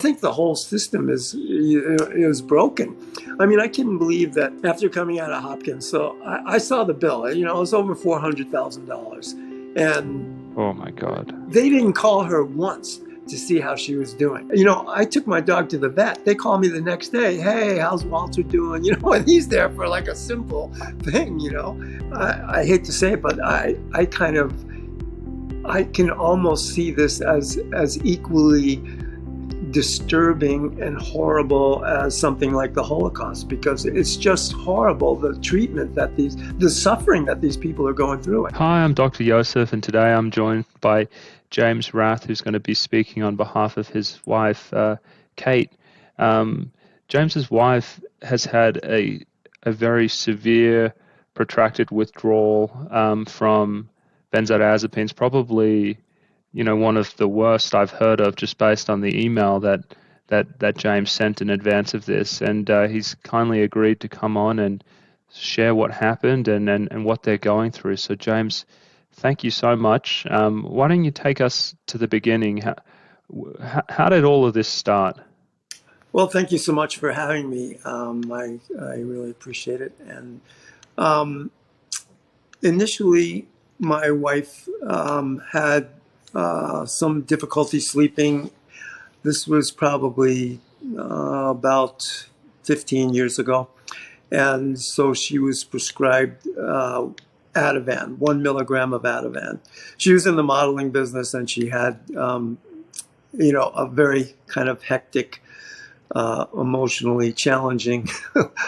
I think the whole system is broken. I mean, I couldn't believe that after coming out of Hopkins. So I saw the bill. You know, it was over $400,000, and Oh my God. they didn't call her once to see how she was doing. You know, I took my dog to the vet. They call me the next day. Hey, how's Walter doing? You know, and he's there for like a simple thing. You know, I hate to say it, but I can almost see this as equally disturbing and horrible as something like the Holocaust, because it's just horrible, the treatment that the suffering that these people are going through. Hi, I'm Dr. Yosef, and today I'm joined by James Rath, who's going to be speaking on behalf of his wife, Kate. James's wife has had a very severe, protracted withdrawal from benzodiazepines, probably one of the worst I've heard of, just based on the email that James sent in advance of this. And he's kindly agreed to come on and share what happened and what they're going through. So James, thank you so much. Why don't you take us to the beginning? How did all of this start? Well, thank you so much for having me. I really appreciate it. And initially, my wife had some difficulty sleeping. This was probably about 15 years ago. And so she was prescribed Ativan, 1 milligram of Ativan. She was in the modeling business, and she had, a very kind of hectic, emotionally challenging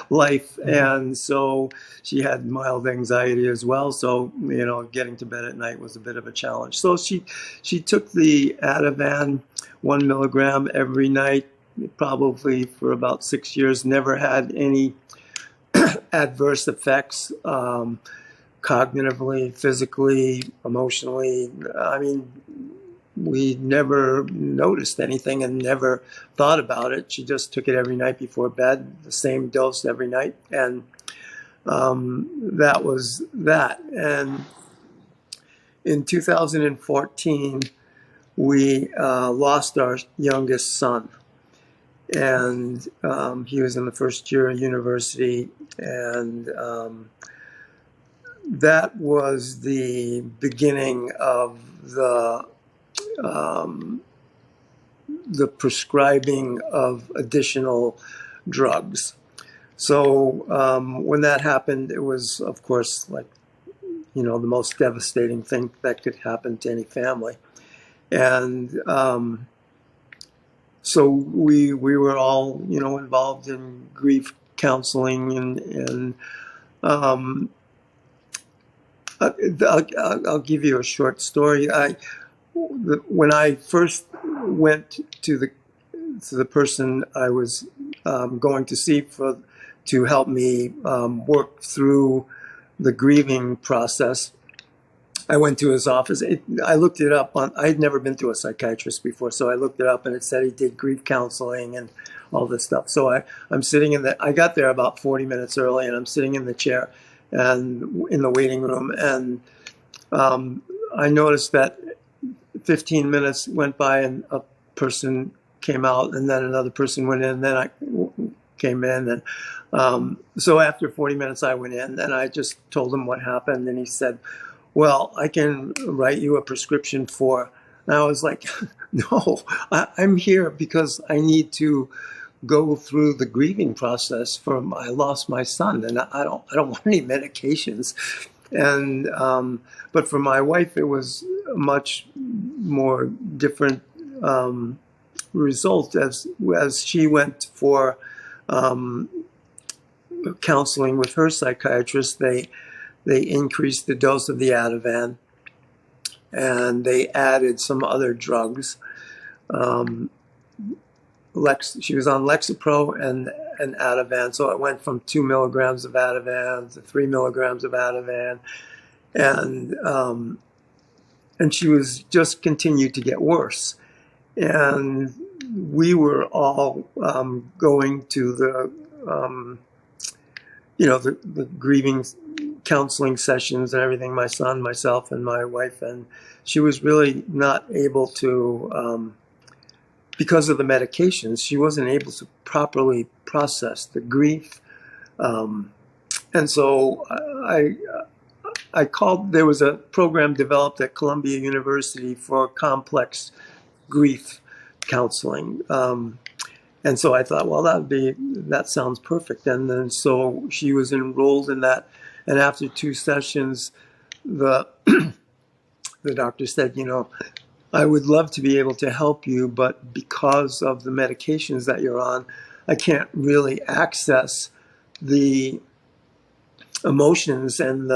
life. And so she had mild anxiety as well. So, getting to bed at night was a bit of a challenge. So she took the Ativan 1 milligram every night, probably for about 6 years, never had any adverse effects, cognitively, physically, emotionally. I mean, we never noticed anything and never thought about it. She just took it every night before bed, the same dose every night. And that was that. And in 2014, we lost our youngest son. And he was in the first year of university. And that was the beginning of the prescribing of additional drugs. So when that happened, it was, of course, like, the most devastating thing that could happen to any family. And so we were all, involved in grief counseling, and I'll give you a short story. When I first went to the person I was going to see to help me work through the grieving process, I went to his office. I looked it up I had never been to a psychiatrist before, so I looked it up, and it said he did grief counseling and all this stuff. So I'm sitting I got there about 40 minutes early, and I'm sitting in the chair and in the waiting room, and I noticed that 15 minutes went by, and a person came out, and then another person went in, and then I came in. And so after 40 minutes, I went in, and I just told him what happened, and he said, well, I can write you a prescription for. And I was like, no, I'm here because I need to go through the grieving process I lost my son, and I don't want any medications. And but for my wife, it was a much more different result as she went for counseling with her psychiatrist. They increased the dose of the Ativan, and they added some other drugs. She was on Lexapro and Ativan, so it went from 2 milligrams of Ativan to 3 milligrams of Ativan, and she was just continued to get worse. And we were all going to the grieving counseling sessions and everything, my son, myself, and my wife, and she was really not able to because of the medications, she wasn't able to properly process the grief. And so I called, there was a program developed at Columbia University for complex grief counseling. And so I thought, well, that sounds perfect. And then so she was enrolled in that. And after 2 sessions, the the doctor said, I would love to be able to help you, but because of the medications that you're on, I can't really access the emotions and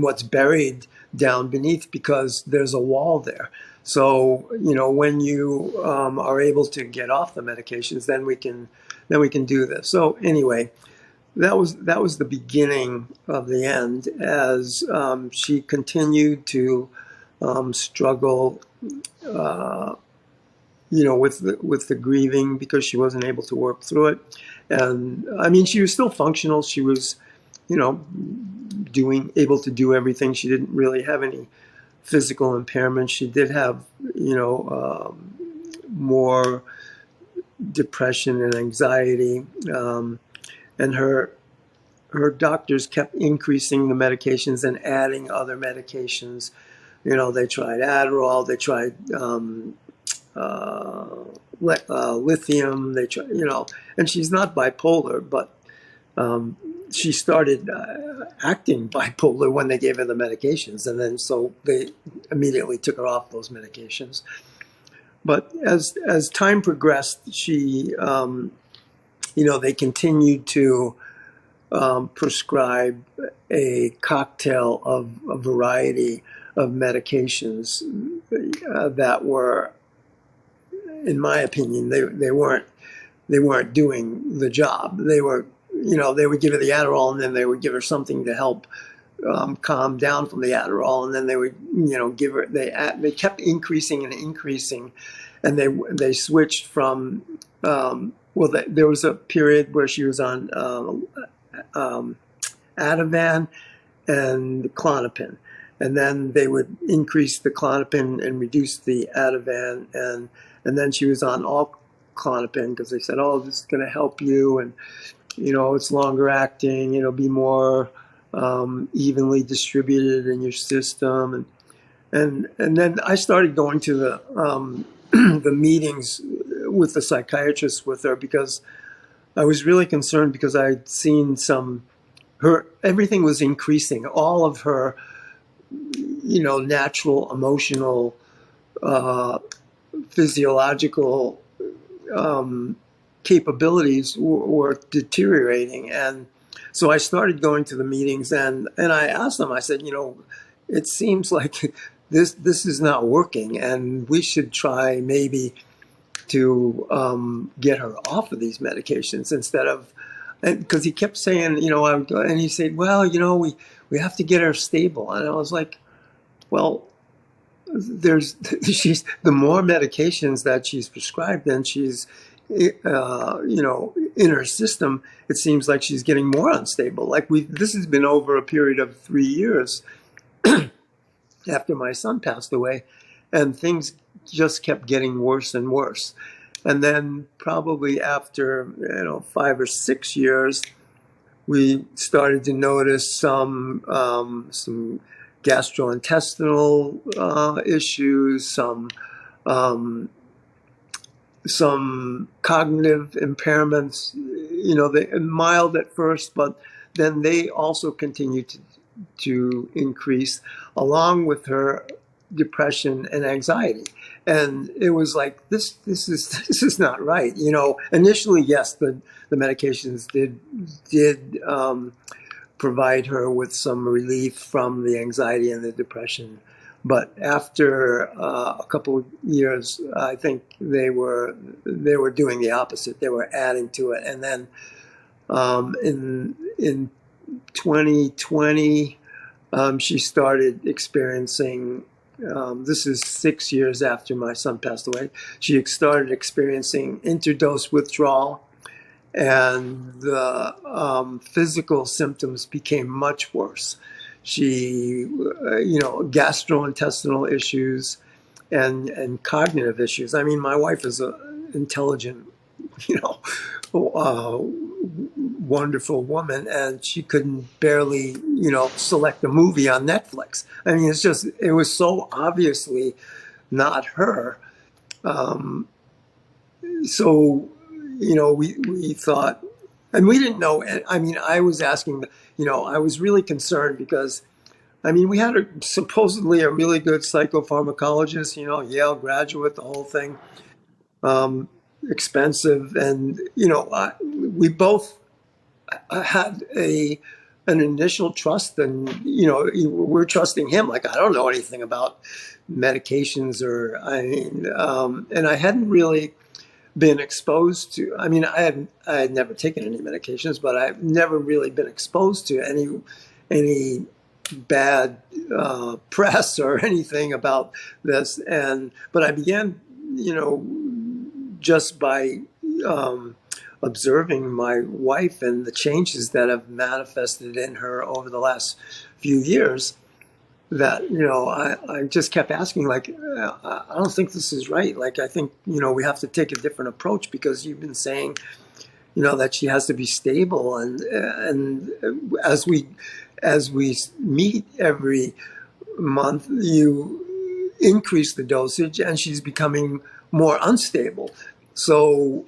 what's buried down beneath, because there's a wall there. So when you are able to get off the medications, then we can do this. So anyway, that was the beginning of the end, as she continued to struggle, with the grieving, because she wasn't able to work through it. And I mean, she was still functional. She was, able to do everything. She didn't really have any physical impairment. She did have, more depression and anxiety, and her doctors kept increasing the medications and adding other medications. They tried Adderall, they tried lithium, they tried, and she's not bipolar, but she started acting bipolar when they gave her the medications, and then so they immediately took her off those medications. But as time progressed, she, they continued to prescribe a cocktail of a variety of medications that were, in my opinion, they weren't doing the job. They were, they would give her the Adderall, and then they would give her something to help calm down from the Adderall, and then they would, give her. They kept increasing and increasing, and they switched from. There was a period where she was on Ativan and Klonopin, and then they would increase the Klonopin and reduce the Ativan, and then she was on all Klonopin, because they said, oh, this is going to help you, and it's longer acting, be more evenly distributed in your system, and then I started going to the the meetings with the psychiatrist with her, because I was really concerned, because I'd seen everything was increasing. All of her, natural, emotional, physiological capabilities were deteriorating. And so I started going to the meetings, and I asked them, I said, it seems like this is not working, and we should try maybe to get her off of these medications instead of, because he kept saying, and he said, well, we have to get her stable. And I was like, well, she's, the more medications that she's prescribed, then she's, in her system, it seems like she's getting more unstable. Like this has been over a period of 3 years after my son passed away, and things just kept getting worse and worse. And then probably after 5 or 6 years, we started to notice some gastrointestinal issues, some cognitive impairments. They mild at first, but then they also continued to increase, along with her depression and anxiety. And it was like, this is not right. Initially, yes, the medications did provide her with some relief from the anxiety and the depression. But after a couple of years, I think they were doing the opposite. They were adding to it. And then in 2020, she started experiencing, this is 6 years after my son passed away, she started experiencing interdose withdrawal, and the physical symptoms became much worse. She, gastrointestinal issues, and cognitive issues. I mean, my wife is a intelligent, you know, wonderful woman, and she couldn't barely, select a movie on Netflix. I mean, it was so obviously not her. Um, so, we thought, and we didn't know. I mean, I was asking, I was really concerned because, I mean, we had supposedly a really good psychopharmacologist, Yale graduate, the whole thing, um, expensive. And, we both had an initial trust, and, we're trusting him. Like, I don't know anything about medications and I hadn't really been exposed to. I mean, I had never taken any medications, but I've never really been exposed to any bad press or anything about this. But I began, just by observing my wife and the changes that have manifested in her over the last few years, that I just kept asking, like, I don't think this is right. Like, I think we have to take a different approach, because you've been saying that she has to be stable, and as we meet every month, you increase the dosage, and she's becoming more unstable. So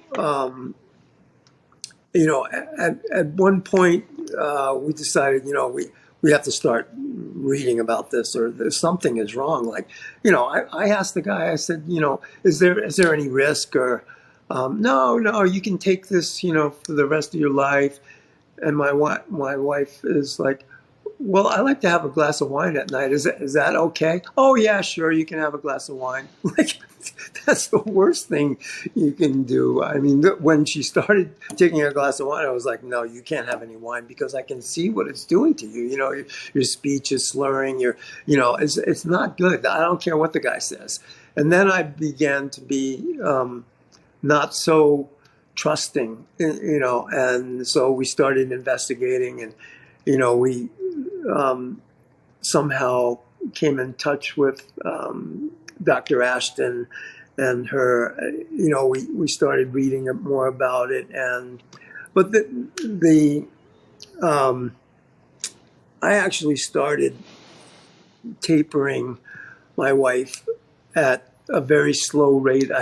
at one point, we decided, we have to start reading about this, or there's something is wrong. Like, I asked the guy, I said, is there any risk, or, no, you can take this, for the rest of your life. And my wife is like, well, I like to have a glass of wine at night. Is that okay? Oh yeah, sure, you can have a glass of wine. Like, that's the worst thing you can do. I mean, when she started taking a glass of wine, I was like, no, you can't have any wine, because I can see what it's doing to you. Your speech is slurring. It's not good. I don't care what the guy says. And then I began to be not so trusting, and so we started investigating, and we somehow came in touch with Dr. Ashton and her. We started reading more about it, but I actually started tapering my wife at a very slow rate.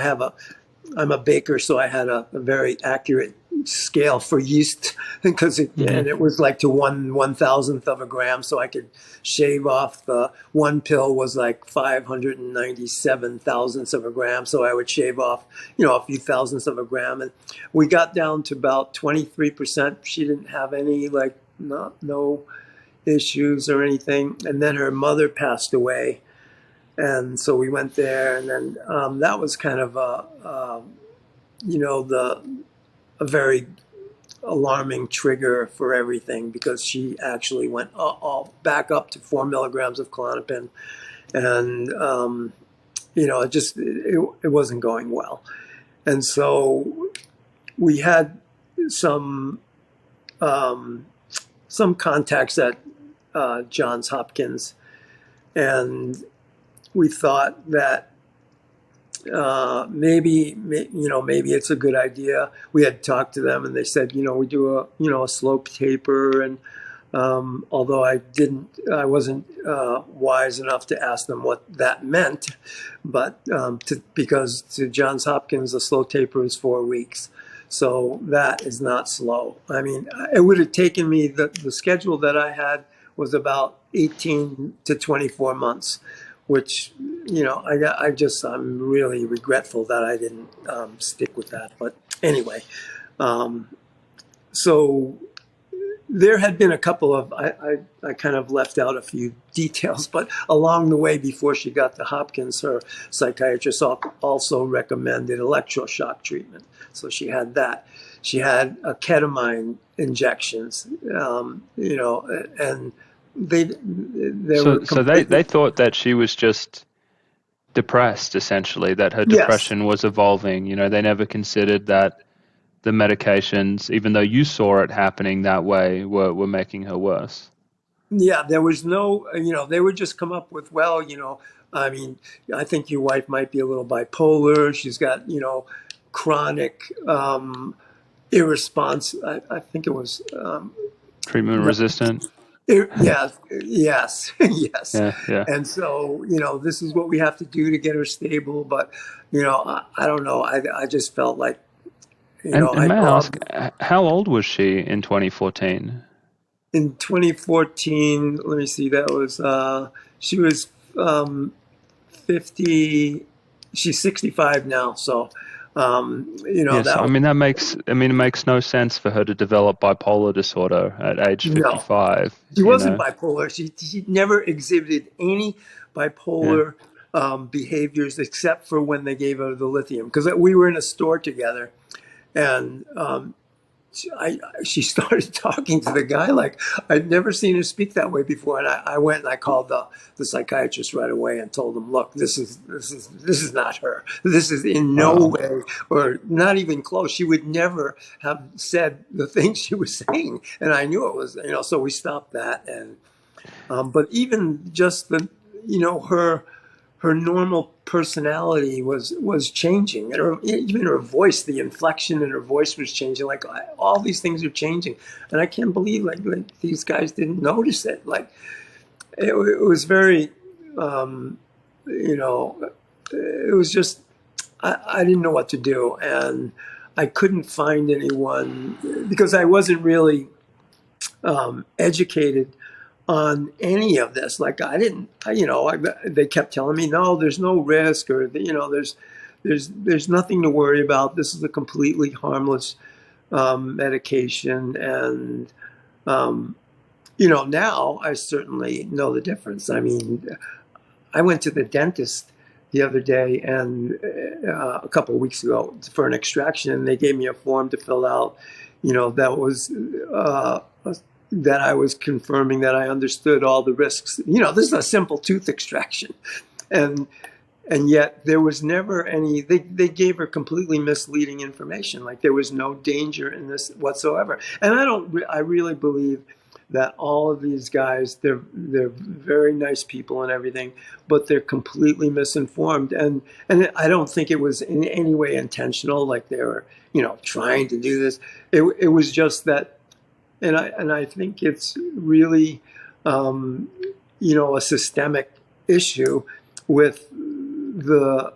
I'm a baker, so I had a very accurate scale for yeast, because and it was like to 1/1000th of a gram, so I could shave off the one pill was like 597 thousandths of a gram, so I would shave off a few thousandths of a gram, and we got down to about 23%. She didn't have any, like, no issues or anything. And then her mother passed away, and so we went there, and then that was kind of a very alarming trigger for everything, because she actually went all back up to 4 milligrams of Klonopin, and it wasn't going well. And so we had some contacts at Johns Hopkins, and we thought that maybe it's a good idea. We had talked to them, and they said, we do a slope taper, and although I wasn't wise enough to ask them what that meant, but because to Johns Hopkins, a slow taper is 4 weeks. So that is not slow. I mean, it would have taken me, the schedule that I had was about 18 to 24 months, which, I'm really regretful that I didn't stick with that. But anyway, so there had been a couple of, I kind of left out a few details, but along the way, before she got to Hopkins, her psychiatrist also recommended electroshock treatment. So she had that. She had ketamine injections, and they thought that she was just depressed, essentially, that her depression was evolving. They never considered that the medications, even though you saw it happening that way, were making her worse. Yeah, there was no, they would just come up with, well, I mean, I think your wife might be a little bipolar. She's got, chronic irresponse. I think it was, Treatment no, resistant. yes, yes, yes. Yeah, yeah. And so, this is what we have to do to get her stable. But, I don't know. I just felt like, And I may I know ask, how old was she in 2014? in 2014, let me see, that was, she was, 50, she's 65 now. So, Yes, that I was, mean I mean it makes no sense for her to develop bipolar disorder at age no, 55, she you wasn't know. bipolar. She never exhibited any Yeah. bipolar behaviors except for when they gave her the lithium. Because we were in a store together, and she started talking to the guy like I'd never seen her speak that way before. And I went and I called the psychiatrist right away and told him, look, this is not her. This is in no Wow. way or not even close. She would never have said the things she was saying, and I knew it was. So we stopped that. And but even just her normal personality was changing, and even her voice, the inflection in her voice was changing. Like all these things are changing, and I can't believe like these guys didn't notice it. Like it was very, um, you know, it was just I didn't know what to do, and I couldn't find anyone because I wasn't really educated on any of this. Like I didn't, they kept telling me, no, there's no risk, or there's nothing to worry about. This is a completely harmless medication, and um, now I certainly know the difference. I mean, I went to the dentist the other day and a couple of weeks ago for an extraction, and they gave me a form to fill out. That was that I was confirming that I understood all the risks. This is a simple tooth extraction, and yet there was never any. They gave her completely misleading information. Like there was no danger in this whatsoever. And I don't. I really believe that all of these guys, they're very nice people and everything, but they're completely misinformed. And I don't think it was in any way intentional. Like they were trying to do this. It was just that, and I think it's really a systemic issue with the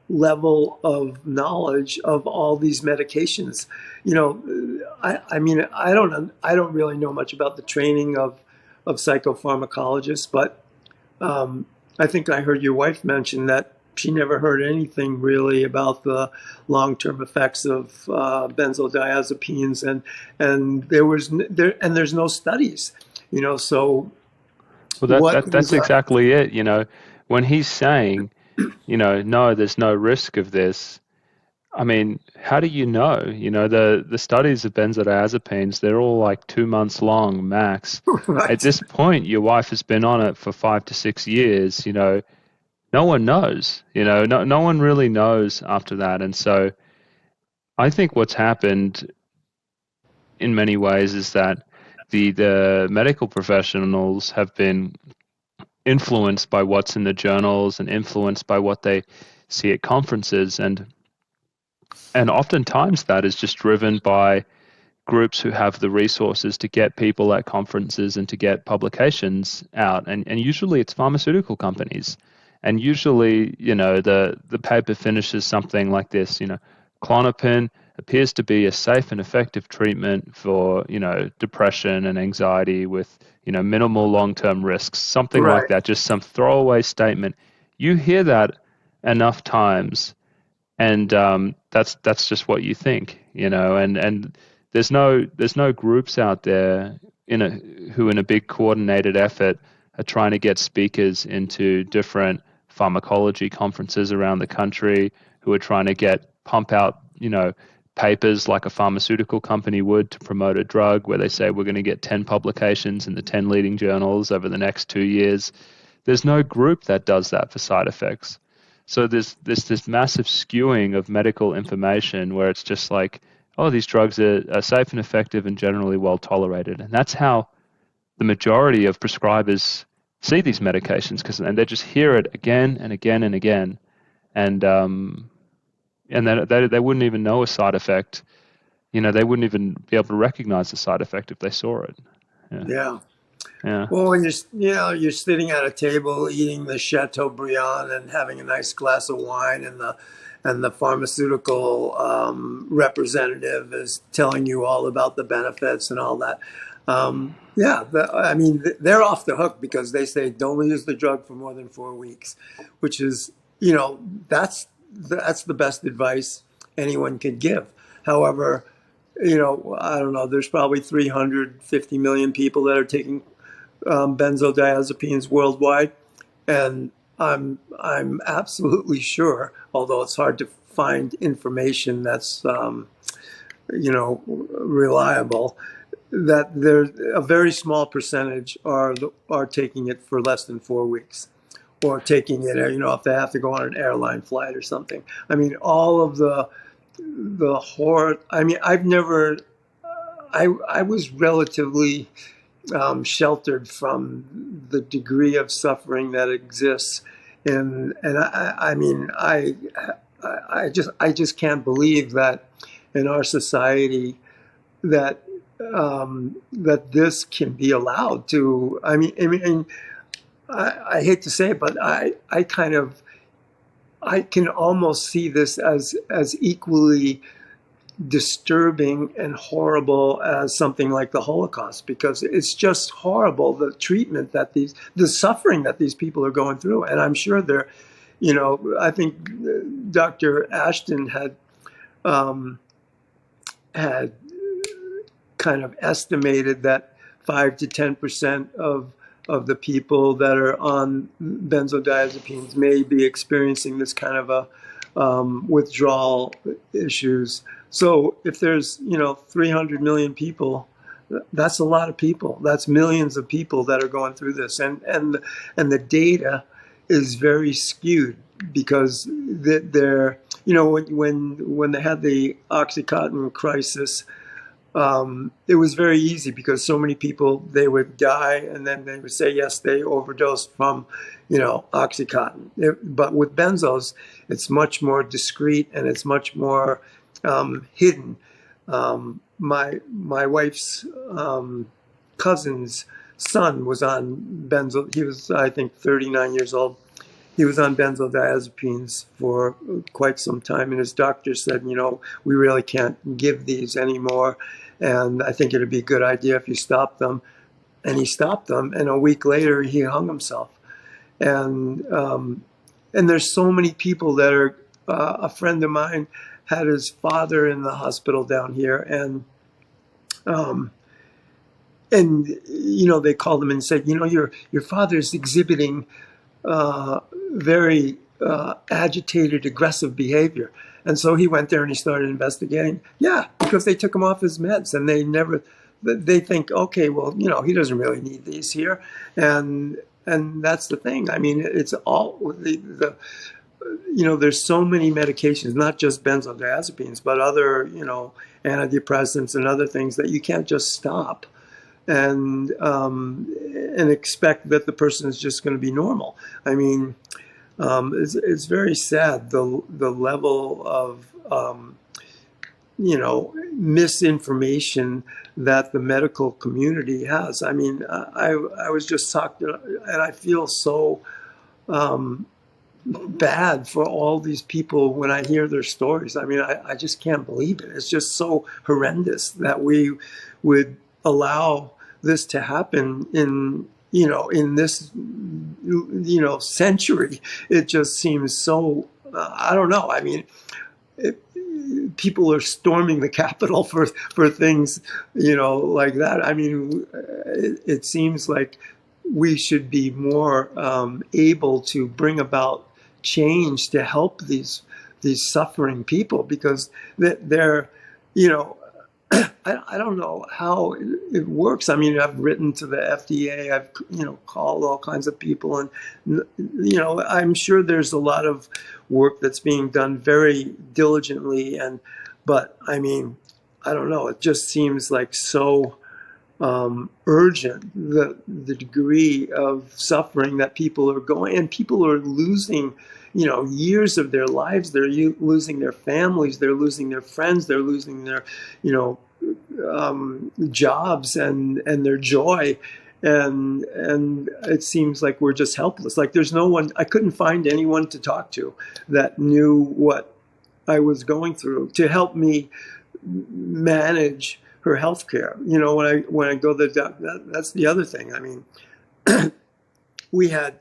level of knowledge of all these medications. I mean, I don't really know much about the training of psychopharmacologists, but I think I heard your wife mention that she never heard anything really about the long-term effects of benzodiazepines, and there's no studies. So Well, what that's was exactly it, you know. When he's saying, no, there's no risk of this. I mean, how do you know? The studies of benzodiazepines, they're all like 2 months long max. At right? this point, your wife has been on it for 5 to 6 years. No one knows. No one really knows after that. And so I think what's happened in many ways is that the medical professionals have been influenced by what's in the journals and influenced by what they see at conferences, and oftentimes that is just driven by groups who have the resources to get people at conferences and to get publications out, and usually it's pharmaceutical companies. And usually, the paper finishes something like this. Clonopin appears to be a safe and effective treatment for depression and anxiety with minimal long-term risks, something like Right. that, just some throwaway statement. You hear that enough times, and that's just what you think, and there's no groups out there who in a big coordinated effort are trying to get speakers into different pharmacology conferences around the country, who are trying to pump out papers like a pharmaceutical company would to promote a drug, where they say we're going to get 10 publications in the 10 leading journals over the next 2 years. There's no group that does that for side effects. So there's this massive skewing of medical information where it's just like, oh, these drugs are safe and effective and generally well tolerated. And that's how the majority of prescribers see these medications and they just hear it again and again and again, and then they wouldn't even know a side effect. They wouldn't even be able to recognize the side effect if they saw it. Yeah. Yeah. Well, when you're sitting at a table eating the Chateaubriand and having a nice glass of wine, and the pharmaceutical representative is telling you all about the benefits and all that. They're off the hook because they say don't use the drug for more than 4 weeks, which is, that's the best advice anyone could give. However, I don't know, there's probably 350 million people that are taking benzodiazepines worldwide, and I'm absolutely sure, although it's hard to find information that's reliable, that there's a very small percentage are taking it for less than 4 weeks, or taking it, if they have to go on an airline flight or something. I mean, all of the horror. I mean, I was relatively sheltered from the degree of suffering that exists, and I just can't believe that in our society that that this can be allowed to. I hate to say it, but I can almost see this as equally disturbing and horrible as something like the Holocaust, because it's just horrible, the treatment that the suffering that these people are going through. And I'm sure I think Dr. Ashton had kind of estimated that 5 to 10% of the people that are on benzodiazepines may be experiencing this kind of a withdrawal issues. So if there's 300 million people, that's a lot of people. That's millions of people that are going through this, and the data is very skewed because they're when they had the OxyContin crisis. It was very easy because so many people, they would die and then they would say, yes, they overdosed from, OxyContin. But with benzos, it's much more discreet and it's much more hidden. My wife's cousin's son was on benzo. He was, I think, 39 years old. He was on benzodiazepines for quite some time, and his doctor said, we really can't give these anymore, and I think it'd be a good idea if you stop them. And he stopped them, and a week later he hung himself. And there's so many people that are. A friend of mine had his father in the hospital down here, and they called him and said, your father's exhibiting very agitated, aggressive behavior. And so he went there and he started investigating. Yeah, because they took him off his meds, and they think, okay, well, he doesn't really need these here. And that's the thing. I mean, it's all there's so many medications, not just benzodiazepines, but other, antidepressants and other things that you can't just stop and expect that the person is just going to be normal. I mean, it's very sad, the level of misinformation that the medical community has. I mean, I was just talking, and I feel so bad for all these people when I hear their stories. I mean, I just can't believe it. It's just so horrendous that we would allow this to happen in this century. It just seems so I don't know. I mean, people are storming the Capitol for things like that. I mean, it seems like we should be more able to bring about change to help these suffering people, because they're I don't know how it works. I mean, I've written to the FDA. I've called all kinds of people, and I'm sure there's a lot of work that's being done very diligently. But I mean, I don't know. It just seems like so urgent, the degree of suffering that people are going, and people are losing, years of their lives. They're losing their families, they're losing their friends, they're losing their, you know, jobs and their joy. And it seems like we're just helpless. Like there's no one, I couldn't find anyone to talk to that knew what I was going through to help me manage her health care. When I go to the doctor, that's the other thing. I mean, we had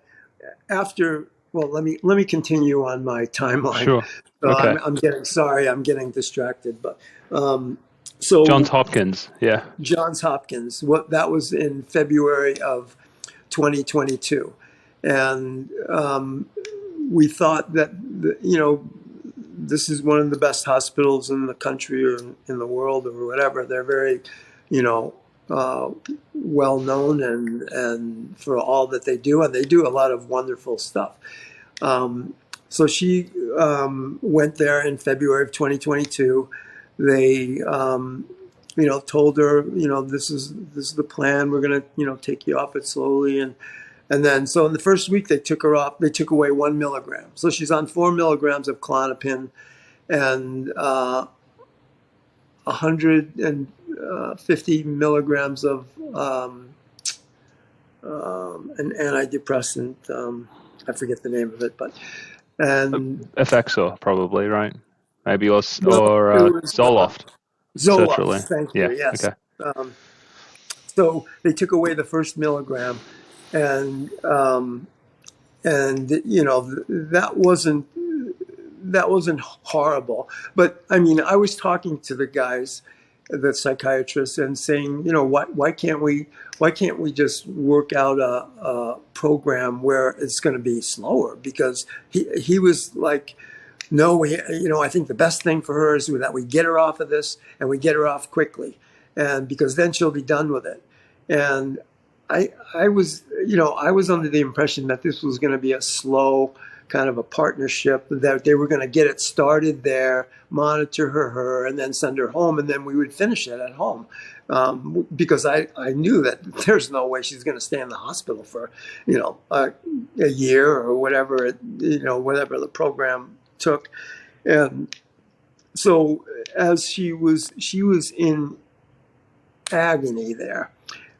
after. Well, let me continue on my timeline. Sure. So Okay. I'm getting distracted. But Johns so Hopkins. Yeah. Johns Hopkins. What that was in February of 2022, and we thought that this is one of the best hospitals in the country or in the world or whatever. They're very, you know, well known and for all that they do, and they do a lot of wonderful stuff. So she went there in February of 2022. They, told her, this is the plan. We're gonna, take you off it slowly, and then so in the first week they took her off. They took away 1 milligram, so she's on 4 milligrams of Klonopin and 150 milligrams of an antidepressant. I forget the name of it, but and Effexor, probably, right? Maybe or no, it was Zoloft, Zoloft. sertraline. Thank you. Yeah. Yes. Okay. Um, so they took away the first milligram, and that wasn't horrible. But I mean, I was talking to the guys, the psychiatrists, and saying, why can't we just work out a program where it's going to be slower? Because he was like, no, I think the best thing for her is that we get her off of this and we get her off quickly, and because then she'll be done with it. And I was under the impression that this was going to be a slow kind of a partnership, that they were going to get it started there, monitor her, and then send her home, and then we would finish it at home. Because I knew that there's no way she's going to stay in the hospital for, a year or whatever, whatever the program took. And so as she was in agony there.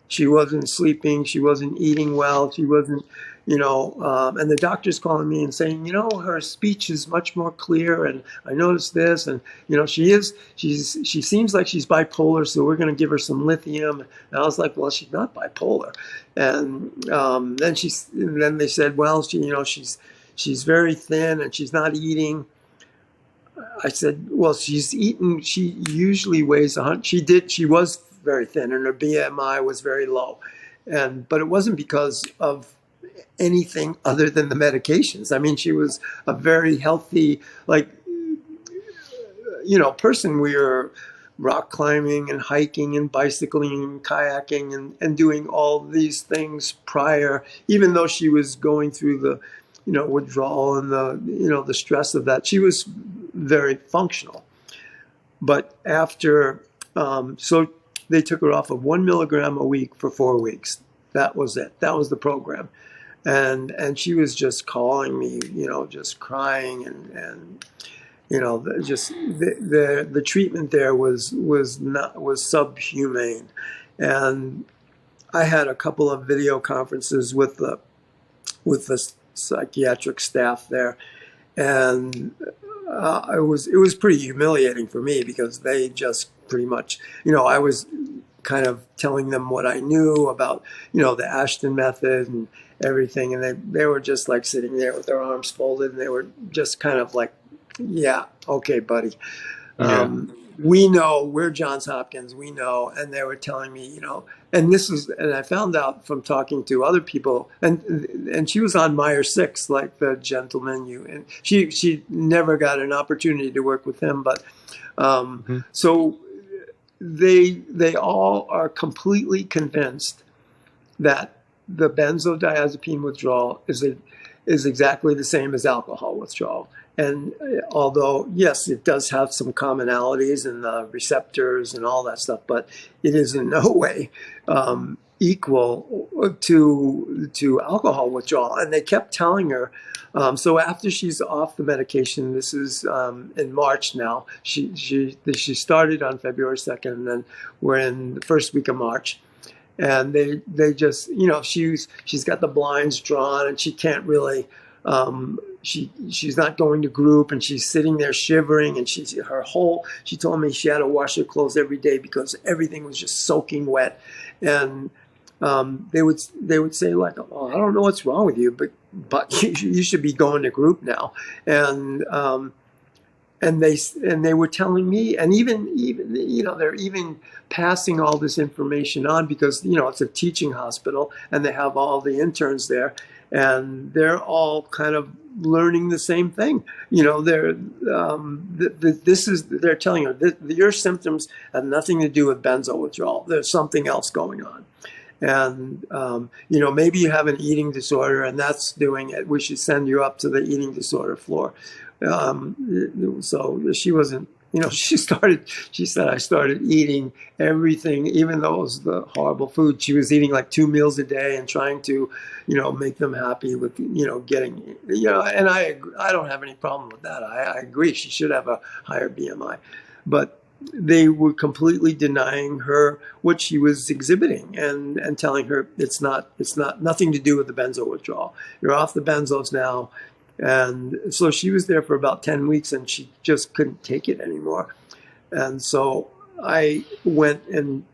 She wasn't sleeping. She wasn't eating well. She wasn't, and the doctor's calling me and saying, her speech is much more clear. And I noticed this. And, she seems like she's bipolar. So we're going to give her some lithium. And I was like, well, she's not bipolar. And then they said, well, she's very thin and she's not eating. I said, well, she's eaten. She usually weighs 100. She was very thin and her BMI was very low. But it wasn't because of anything other than the medications. I mean, she was a very healthy, person. We were rock climbing and hiking and bicycling and kayaking and doing all these things prior, even though she was going through the, withdrawal and the stress of that. She was very functional. But after, so they took her off of 1 milligram a week for 4 weeks. That was it. That was the program. And she was just calling me, just crying and the treatment there was subhumane. And I had a couple of video conferences with the psychiatric staff there, and it was pretty humiliating for me because they just pretty much, I was kind of telling them what I knew about, the Ashton method and everything, and they were just like sitting there with their arms folded, and they were just kind of like, yeah, okay, buddy. Yeah. We know, we're Johns Hopkins, we know. And they were telling me, and I found out from talking to other people, and she was on Meyer 6, like the gentleman and she never got an opportunity to work with him, but so they all are completely convinced that the benzodiazepine withdrawal is exactly the same as alcohol withdrawal. And although, yes, it does have some commonalities and receptors and all that stuff, but it is in no way equal to alcohol withdrawal. And they kept telling her. So after she's off the medication, this is in March now. She started on February 2nd, and then we're in the first week of March. And they just, she's got the blinds drawn, and she can't really. She's not going to group, and she's sitting there shivering, and she told me she had to wash her clothes every day because everything was just soaking wet. And they would say, like, oh, I don't know what's wrong with you, but you should be going to group now. And they were telling me, and even they're even passing all this information on because it's a teaching hospital, and they have all the interns there, and they're all kind of learning the same thing. They're telling her that your symptoms have nothing to do with benzo withdrawal. There's something else going on. And, maybe you have an eating disorder, and that's doing it. We should send you up to the eating disorder floor. So she wasn't, she said, I started eating everything, even though it was the horrible food. She was eating like 2 meals a day and trying to, make them happy with, getting, and I don't have any problem with that. I agree. She should have a higher BMI, but they were completely denying her what she was exhibiting and telling her it's nothing to do with the benzo withdrawal. You're off the benzos now. And so she was there for about 10 weeks, and she just couldn't take it anymore. And so I went and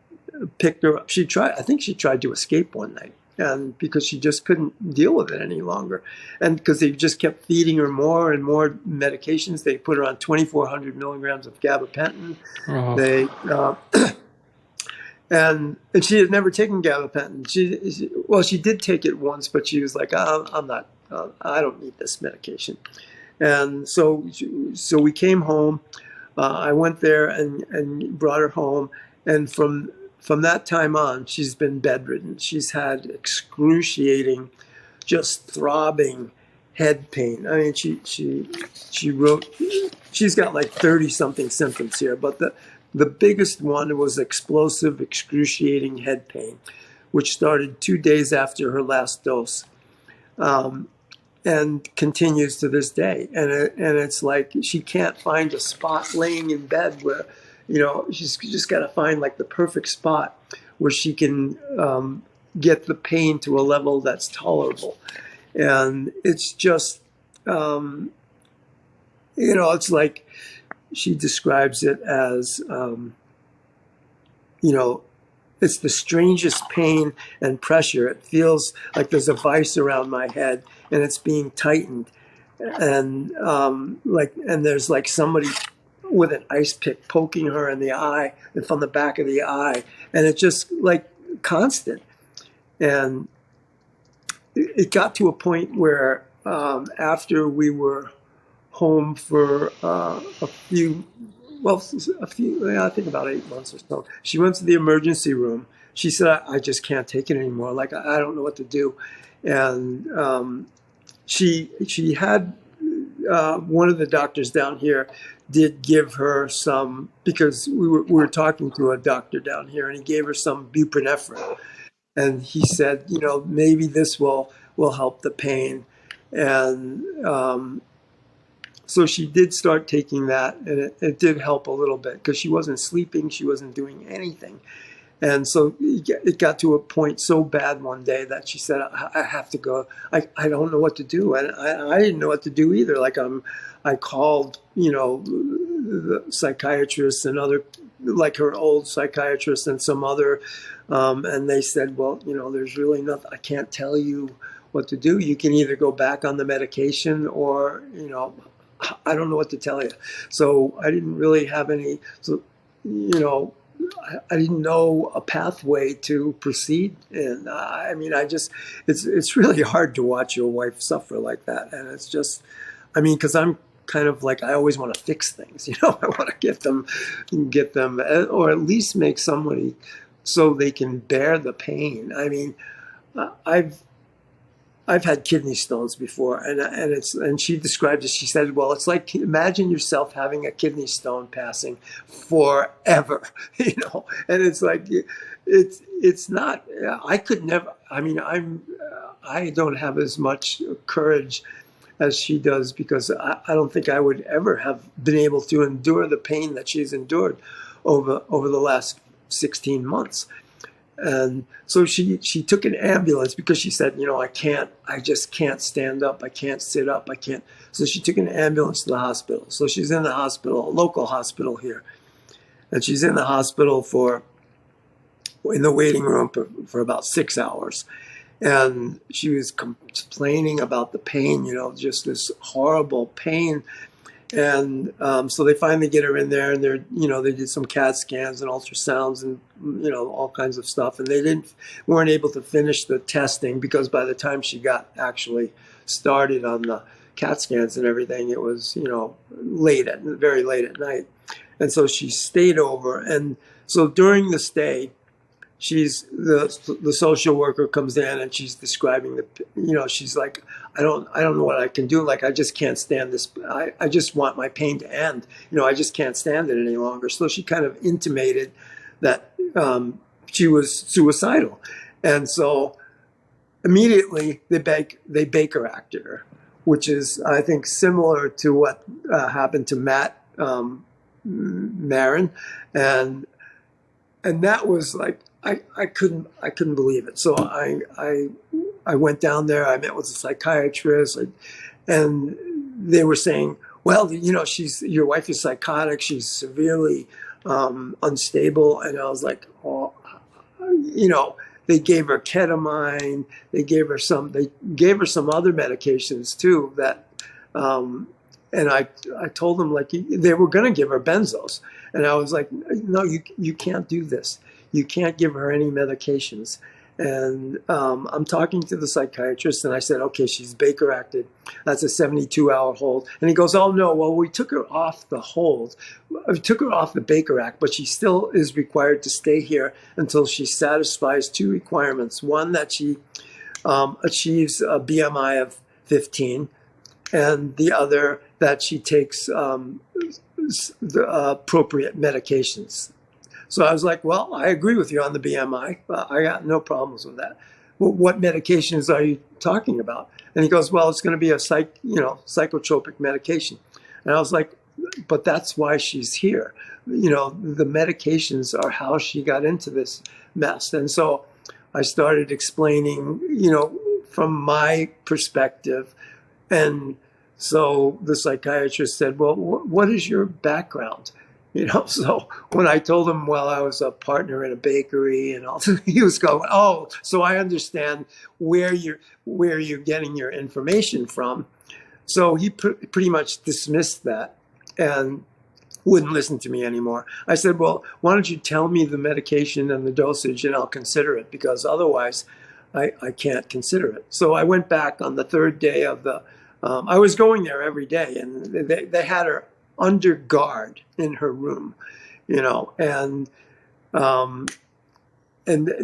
picked her up. I think she tried to escape one night, and because she just couldn't deal with it any longer. And because they just kept feeding her more and more medications. They put her on 2,400 milligrams of gabapentin. Oh. They and she had never taken gabapentin. She did take it once, but she was like, I'm not. I don't need this medication. And so we came home. I went there and brought her home. And from that time on, she's been bedridden. She's had excruciating, just throbbing head pain. I mean, she wrote, she's got like 30 something symptoms here, but the biggest one was explosive, excruciating head pain, which started 2 days after her last dose. And continues to this day. And it's like she can't find a spot laying in bed where, she's just got to find like the perfect spot where she can get the pain to a level that's tolerable. And it's just, it's like she describes it as, it's the strangest pain and pressure. It feels like there's a vice around my head and it's being tightened. And and there's like somebody with an ice pick poking her in the eye and from the back of the eye. And it's just like constant. And it got to a point where after we were home for I think about 8 months or so, she went to the emergency room. She said, I just can't take it anymore. Like, I don't know what to do. And she had one of the doctors down here did give her some, because we were talking to a doctor down here, and he gave her some buprenorphine. And he said, maybe this will help the pain. And so she did start taking that, and it did help a little bit because she wasn't sleeping. She wasn't doing anything. And so it got to a point so bad one day that she said, I have to go. I don't know what to do. And I didn't know what to do either. Like I called, the psychiatrist and other, like her old psychiatrist and some other, and they said, well, there's really nothing, I can't tell you what to do. You can either go back on the medication or, I don't know what to tell you. So I didn't really have any, I didn't know a pathway to proceed. And it's really hard to watch your wife suffer like that. And it's just, because I'm kind of like, I always want to fix things, I want to get them, or at least make somebody so they can bear the pain. I've I've had kidney stones before, and she described it. She said, "Well, it's like imagine yourself having a kidney stone passing forever, And it's like it's not. I could never. I mean, I don't have as much courage as she does because I don't think I would ever have been able to endure the pain that she's endured over the last 16 months." And so she took an ambulance because she said, I just can't stand up. I can't sit up. I can't. So she took an ambulance to the hospital. So she's in the hospital, a local hospital here. And she's in the hospital in the waiting room for about 6 hours. And she was complaining about the pain, just this horrible pain. And so they finally get her in there, and they did some CAT scans and ultrasounds and all kinds of stuff, and they weren't able to finish the testing because by the time she got actually started on the CAT scans and everything, it was very late at night, and so she stayed over, and so during the stay, the social worker comes in and she's describing she's like, I don't know what I can do. Like, I just can't stand this. I just want my pain to end. I just can't stand it any longer. So she kind of intimated that she was suicidal. And so immediately they Baker acted her, which is, I think, similar to what happened to Matt Marin. And that was like, I couldn't believe it. So I went down there. I met with a psychiatrist, and they were saying, well, your wife is psychotic. She's severely unstable. And I was like, oh, they gave her ketamine. They gave her some other medications too. That, and I told them, like, they were going to give her benzos, and I was like, no, you can't do this. You can't give her any medications. And I'm talking to the psychiatrist, and I said, okay, she's Baker acted. That's a 72-hour hold. And he goes, oh, no, well, we took her off the hold. We took her off the Baker Act, but she still is required to stay here until she satisfies two requirements. One, that she achieves a BMI of 15, and the other, that she takes the appropriate medications. So I was like, well, I agree with you on the BMI. I got no problems with that. Well, what medications are you talking about? And he goes, well, it's going to be a psychotropic medication. And I was like, but that's why she's here. The medications are how she got into this mess. And so I started explaining, from my perspective. And so the psychiatrist said, well, what is your background? So when I told him, well, I was a partner in a bakery and all, he was going, oh, so I understand where you're getting your information from. So he pretty much dismissed that and wouldn't listen to me anymore. I said, well, why don't you tell me the medication and the dosage and I'll consider it, because otherwise I can't consider it. So I went back on the third day of I was going there every day, and they had her under guard in her room, and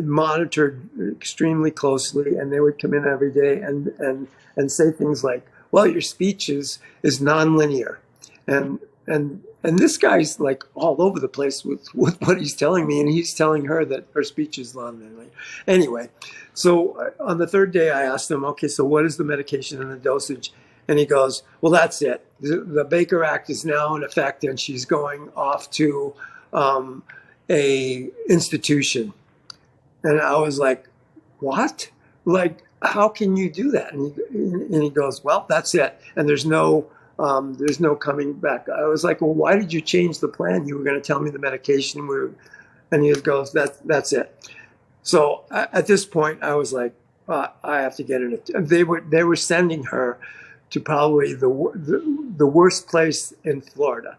monitored extremely closely. And they would come in every day and say things like, well, your speech is nonlinear. And this guy's like all over the place with what he's telling me, and he's telling her that her speech is nonlinear. Anyway, so on the third day I asked him, okay, so what is the medication and the dosage? And he goes, well, that's it. The Baker Act is now in effect, and she's going off to a institution. And I was like, what? Like, how can you do that? And he goes, well, that's it. And there's no coming back. I was like, well, why did you change the plan? You were going to tell me the medication. And he goes, that's it. So at this point, I was like, I have to get it. They were sending her to probably the worst place in Florida.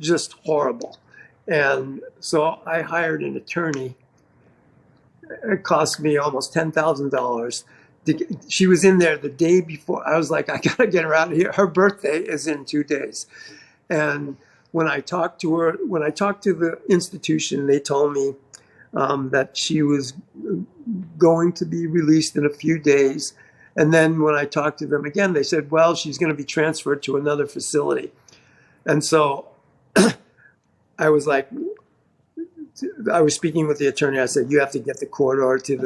Just horrible. And so I hired an attorney. It cost me almost $10,000. She was in there the day before. I was like, I got to get her out of here. Her birthday is in 2 days. And when I talked to the institution, they told me that she was going to be released in a few days. And then when I talked to them again, they said, well, she's going to be transferred to another facility. And so I was like, I was speaking with the attorney. I said, you have to get the court order to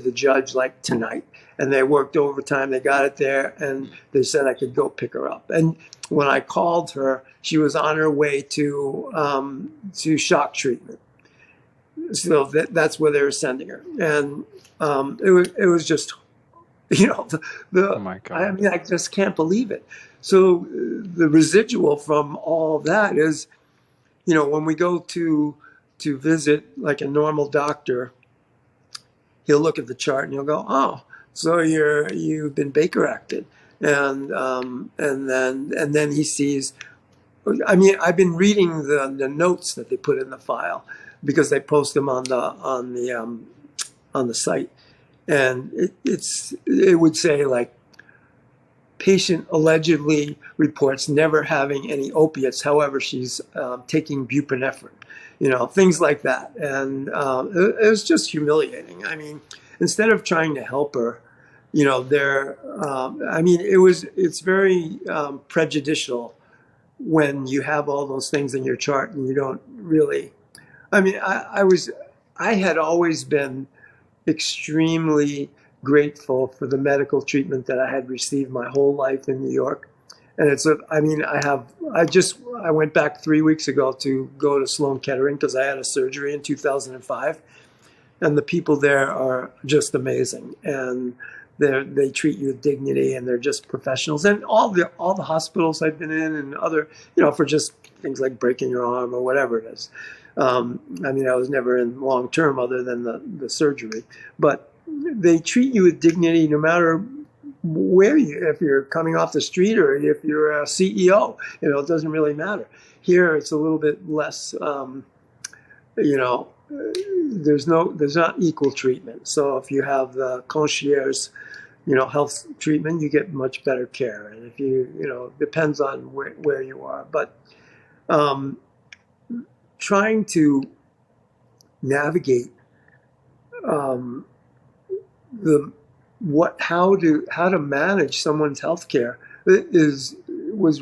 the judge like tonight. And they worked overtime. They got it there, and they said I could go pick her up. And when I called her, she was on her way to shock treatment. So that's where they were sending her. And it was just, Oh my God. I mean, I just can't believe it. So the residual from all that is, when we go to visit like a normal doctor, he'll look at the chart and he'll go, oh, so you've been Baker acted. And then he sees, I mean, I've been reading the notes that they put in the file because they post them on the site. And it would say like, patient allegedly reports never having any opiates. However, she's taking buprenorphine, things like that. And it was just humiliating. I mean, instead of trying to help her, it's very prejudicial when you have all those things in your chart and you don't really, I mean, I had always been extremely grateful for the medical treatment that I had received my whole life in New York. And I went back 3 weeks ago to go to Sloan Kettering because I had a surgery in 2005. And the people there are just amazing. And they treat you with dignity, and they're just professionals. And all the hospitals I've been in and other, for just things like breaking your arm or whatever it is. I was never in long term other than the surgery. But they treat you with dignity no matter if you're coming off the street or if you're a CEO, it doesn't really matter. Here, it's a little bit less, there's not equal treatment. So if you have the concierge, health treatment, you get much better care. And if depends on where you are. But trying to navigate how to manage someone's health care was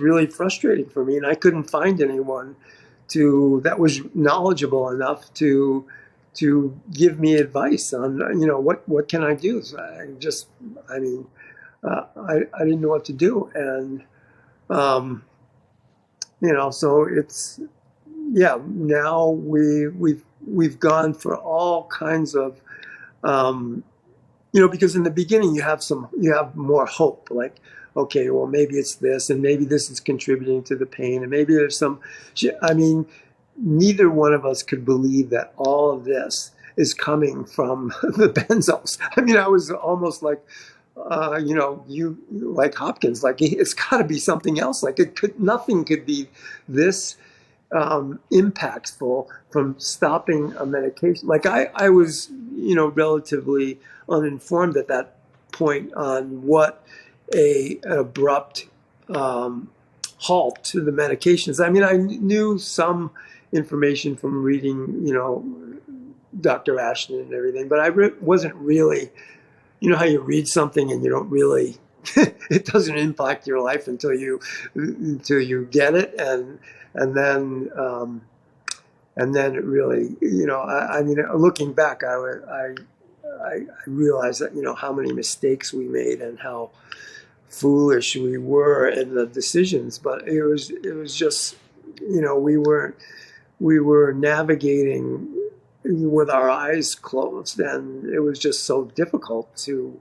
really frustrating for me, and I couldn't find anyone that was knowledgeable enough to give me advice on what can I do. So I didn't know what to do, and so it's now we've gone for all kinds of because in the beginning you have more hope, like, okay, well, maybe it's this, and maybe this is contributing to the pain, and maybe there's neither one of us could believe that all of this is coming from the benzos. I mean, I was almost like, you like Hopkins, like it's got to be something else. Like nothing could be this impactful from stopping a medication. Like I was, relatively uninformed at that point on what an abrupt halt to the medications. I mean, I knew some information from reading, Dr. Ashton and everything, but I wasn't really, how you read something and you don't really, it doesn't impact your life until you get it, and then it really, looking back, I realized that how many mistakes we made and how foolish we were in the decisions. But it was just, we were navigating with our eyes closed, and it was just so difficult to.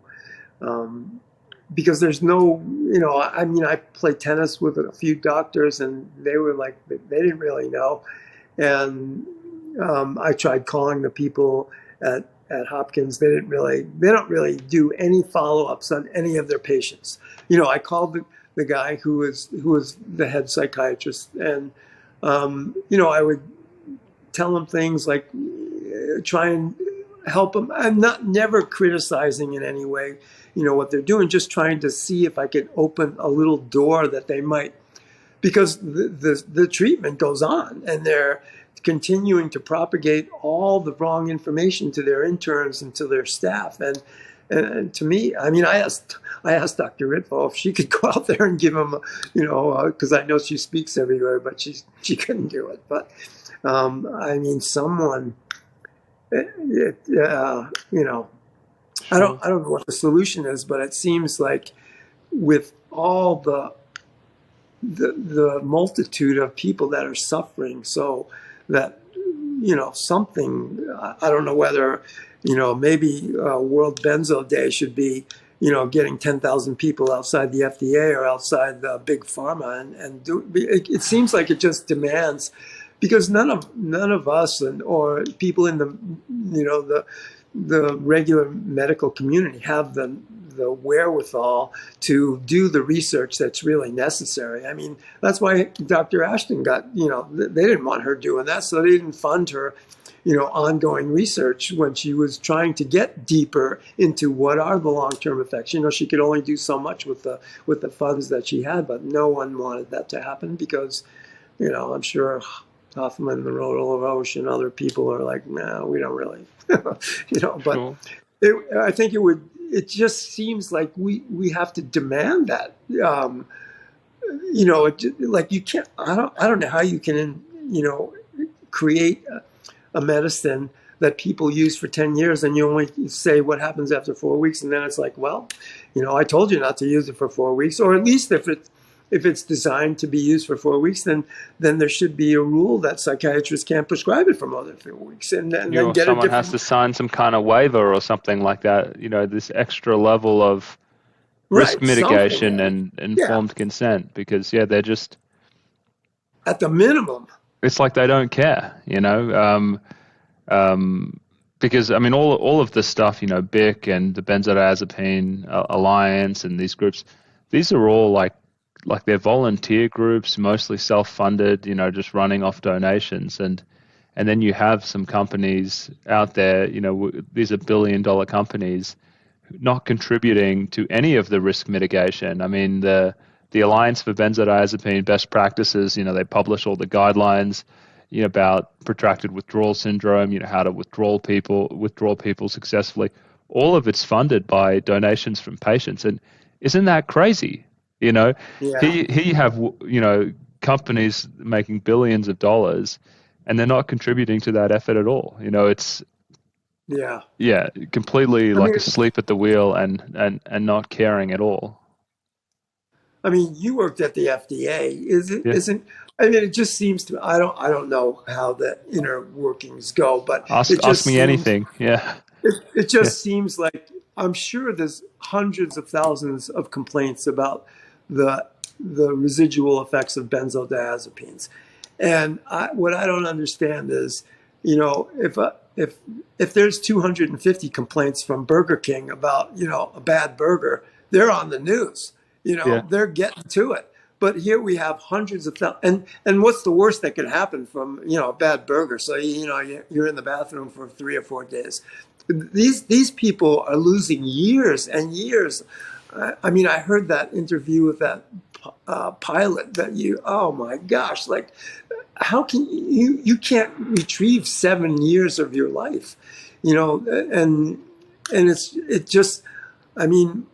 Because there's no, I played tennis with a few doctors, and they were like, they didn't really know. And I tried calling the people at Hopkins. They don't really do any follow-ups on any of their patients. I called the guy who was the head psychiatrist, and I would tell him things like, try and help them. I'm never criticizing in any way, what they're doing, just trying to see if I could open a little door that they might, because the treatment goes on, and they're continuing to propagate all the wrong information to their interns and to their staff. And to me, I mean, I asked Dr. Ritvo if she could go out there and give them, because I know she speaks everywhere, but she couldn't do it. But I mean, someone, I don't know what the solution is, but it seems like with all the multitude of people that are suffering, so that something, I don't know whether maybe World Benzo Day should be getting 10,000 people outside the FDA or outside the big pharma and do it seems like it just demands, because none of us or people in the regular medical community have the wherewithal to do the research that's really necessary. I mean, that's why Dr. Ashton got, they didn't want her doing that, so they didn't fund her, ongoing research when she was trying to get deeper into what are the long-term effects. She could only do so much with the funds that she had, but no one wanted that to happen because, I'm sure Hoffman, the Roche, and other people are like, no, we don't really, but Sure. I think it just seems like we have to demand that, like you can't, I don't know how you can, create a medicine that people use for 10 years and you only say what happens after 4 weeks. And then it's like, well, I told you not to use it for 4 weeks, or at least if it's designed to be used for 4 weeks, then there should be a rule that psychiatrists can't prescribe it for more than 4 weeks, and then get someone has to sign some kind of waiver or something like that. This extra level of risk mitigation and informed consent, because they're just at the minimum. It's like they don't care, because I mean all of this stuff, BIC and the Benzodiazepine Alliance and these groups, these are all like they're volunteer groups, mostly self-funded, just running off donations, and then you have some companies out there, these are billion-dollar companies, not contributing to any of the risk mitigation. I mean, the Alliance for Benzodiazepine Best Practices, they publish all the guidelines, about protracted withdrawal syndrome, how to withdraw people successfully. All of it's funded by donations from patients, and isn't that crazy? Here you have companies making billions of dollars, and they're not contributing to that effort at all. It's completely asleep at the wheel and not caring at all. I mean, you worked at the FDA. Isn't? I mean, it just seems to. I don't know how the inner workings go, but ask me anything. Yeah. It just seems like, I'm sure there's hundreds of thousands of complaints about the residual effects of benzodiazepines, and what I don't understand is, if there's 250 complaints from Burger King about a bad burger, they're on the news. They're getting to it. But here we have hundreds of thousands. And what's the worst that could happen from, a bad burger? So, you're in the bathroom for 3 or 4 days. These people are losing years and years. I mean, I heard that interview with that pilot that oh my gosh, like, how can you can't retrieve 7 years of your life, and it just, I mean,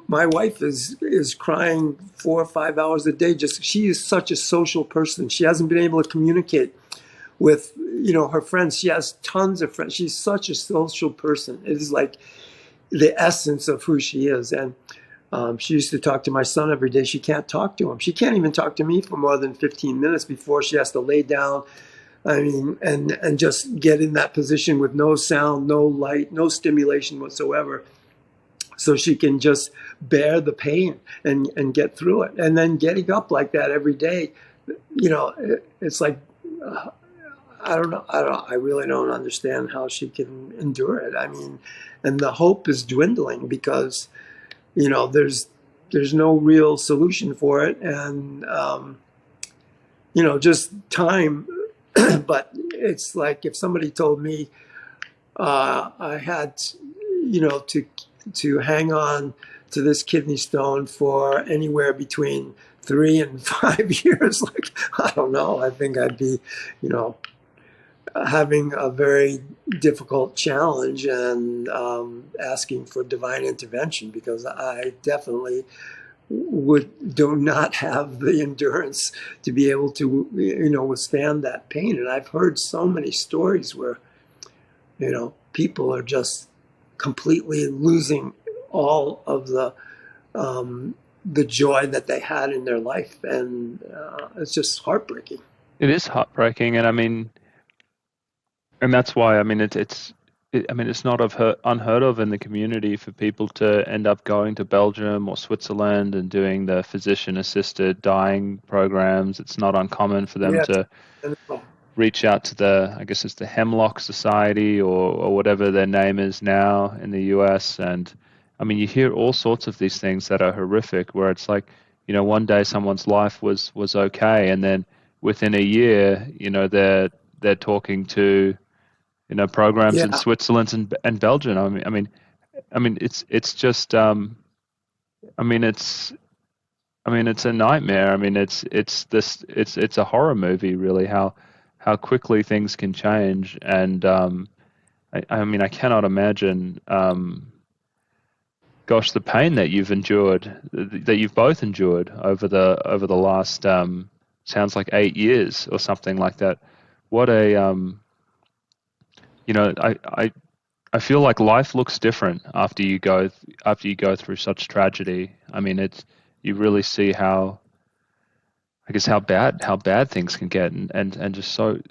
my wife is crying 4 or 5 hours a day. She is such a social person. She hasn't been able to communicate with, her friends. She has tons of friends. She's such a social person. It is like the essence of who she is. And she used to talk to my son every day. She can't talk to him. She can't even talk to me for more than 15 minutes before she has to lay down. I mean, and just get in that position with no sound, no light, no stimulation whatsoever, so she can just bear the pain and get through it. And then getting up like that every day, it's like, I really don't understand how she can endure it. I mean, and the hope is dwindling because, there's no real solution for it. And, just time. But it's like if somebody told me I had, to hang on to this kidney stone for anywhere between 3 and 5 years. Like, I don't know. I think I'd be, having a very difficult challenge and asking for divine intervention, because I definitely would do not have the endurance to be able to, withstand that pain. And I've heard so many stories where, people are just completely losing all of the joy that they had in their life, and it's just heartbreaking. It is heartbreaking, and I mean, and that's why I mean I mean it's not unheard of in the community for people to end up going to Belgium or Switzerland and doing the physician-assisted dying programs. It's not uncommon for them Yes. to And, reach out to I guess it's the Hemlock Society or whatever their name is now in the US. And I mean, you hear all sorts of these things that are horrific, where it's like, one day someone's life was okay, and then within a year, they're talking to, programs in yeah, Switzerland and Belgium. I mean, it's just, I mean, it's, I mean, it's a nightmare. I mean, it's a horror movie, really, how quickly things can change. And I mean, I cannot imagine, gosh, the pain that you've endured, that you've both endured over the last, sounds like 8 years or something like that. What a, you know, I feel like life looks different after you go through such tragedy. I mean, you really see how, I guess, how bad things can get, and just so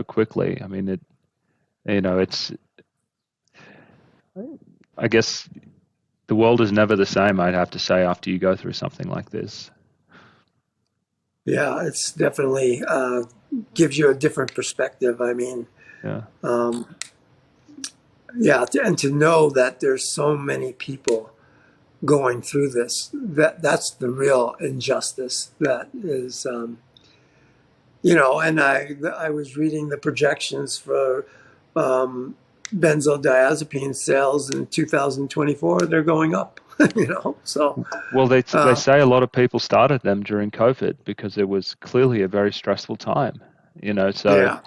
quickly. I mean, it's, I guess, the world is never the same, I'd have to say, after you go through something like this. yeah, it's definitely gives you a different perspective. I mean, Yeah. um, yeah, and to know that there's so many people going through this, that's the real injustice that is, and I was reading the projections for um, benzodiazepine sales in 2024. They're going up, so Well, they uh, say a lot of people started them during COVID because it was clearly a very stressful time. So yeah.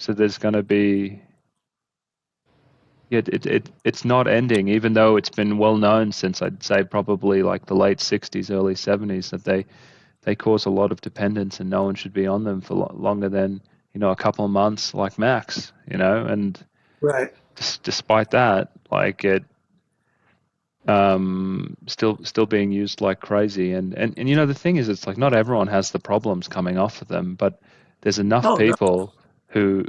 there's going to be, yeah, it's not ending, even though it's been well known since, I'd say, probably like the late 60s, early 70s, that they cause a lot of dependence and no one should be on them for longer than, a couple of months, like max. And Right. despite that, like, it still being used like crazy. And the thing is, it's like not everyone has the problems coming off of them, but there's enough Oh no. people who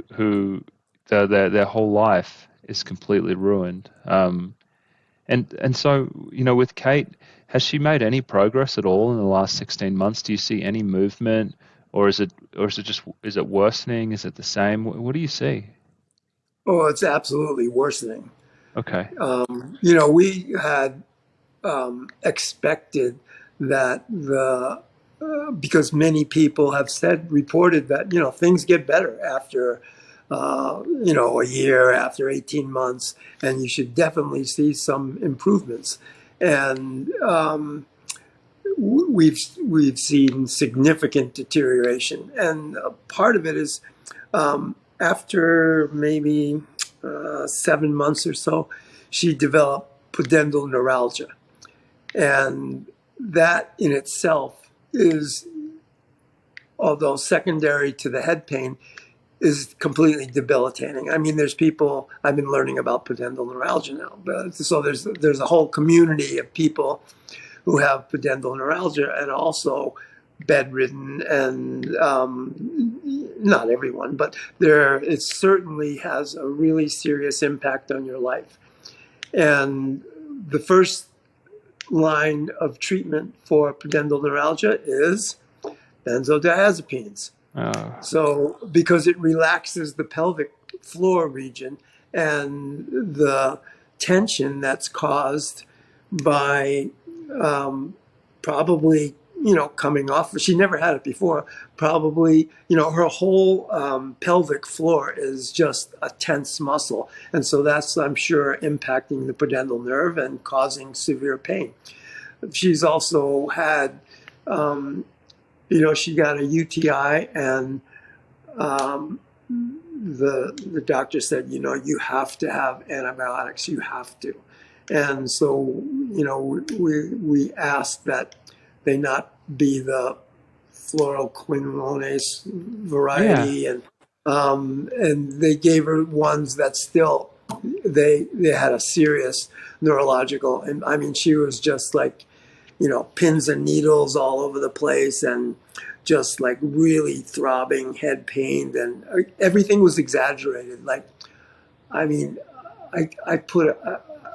their whole life is completely ruined. And so, with Kate, has she made any progress at all in the last 16 months? Do you see any movement, or is it worsening? Is it the same? What do you see? Oh, it's absolutely worsening. Okay. We had expected that because many people have reported that, things get better after, a year, after 18 months, and you should definitely see some improvements. And we've seen significant deterioration, and part of it is after maybe 7 months or so, she developed pudendal neuralgia. And that in itself is, although secondary to the head pain, is completely debilitating. I mean, there's people, I've been learning about pudendal neuralgia now, but so there's a whole community of people who have pudendal neuralgia and also bedridden, and not everyone, but it certainly has a really serious impact on your life. And the first line of treatment for pudendal neuralgia is benzodiazepines. Uh, So, because it relaxes the pelvic floor region, and the tension that's caused by probably, coming off, she never had it before, probably, her whole pelvic floor is just a tense muscle. And so that's, I'm sure, impacting the pudendal nerve and causing severe pain. She's also had, she got a UTI, and the doctor said, you have to have antibiotics. You have to. And so, we asked that they not be the fluoroquinolones Yeah. variety, and they gave her ones that still they had a serious neurological, and I mean she was just like, pins and needles all over the place, and just like really throbbing head pain, and everything was exaggerated. Like, I mean, I put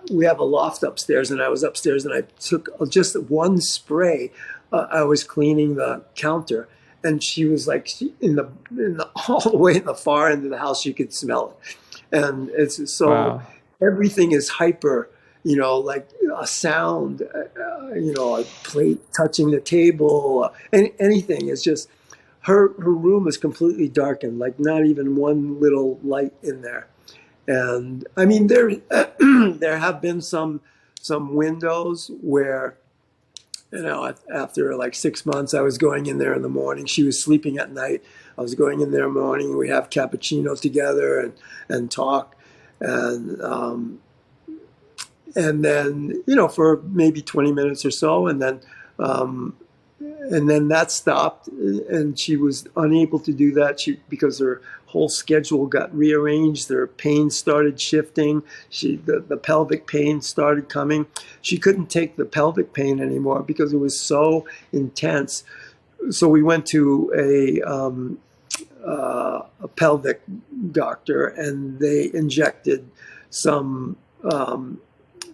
we have a loft upstairs, and I was upstairs, and I took just one spray. I was cleaning the counter, and she was like in the all the way in the far end of the house. You could smell it, and it's so Wow. everything is hyper. Like a sound, a plate touching the table, anything. It's just her room is completely darkened, like not even one little light in there. And I mean, there there have been some windows where, after like 6 months, I was going in there in the morning. She was sleeping at night. I was going in there in the morning. We have cappuccino together and talk, and then for maybe 20 minutes or so, and then that stopped, and she was unable to do that because her whole schedule got rearranged. Her pain started shifting. The pelvic pain started coming. She couldn't take the pelvic pain anymore because it was so intense. So we went to a pelvic doctor, and they injected some.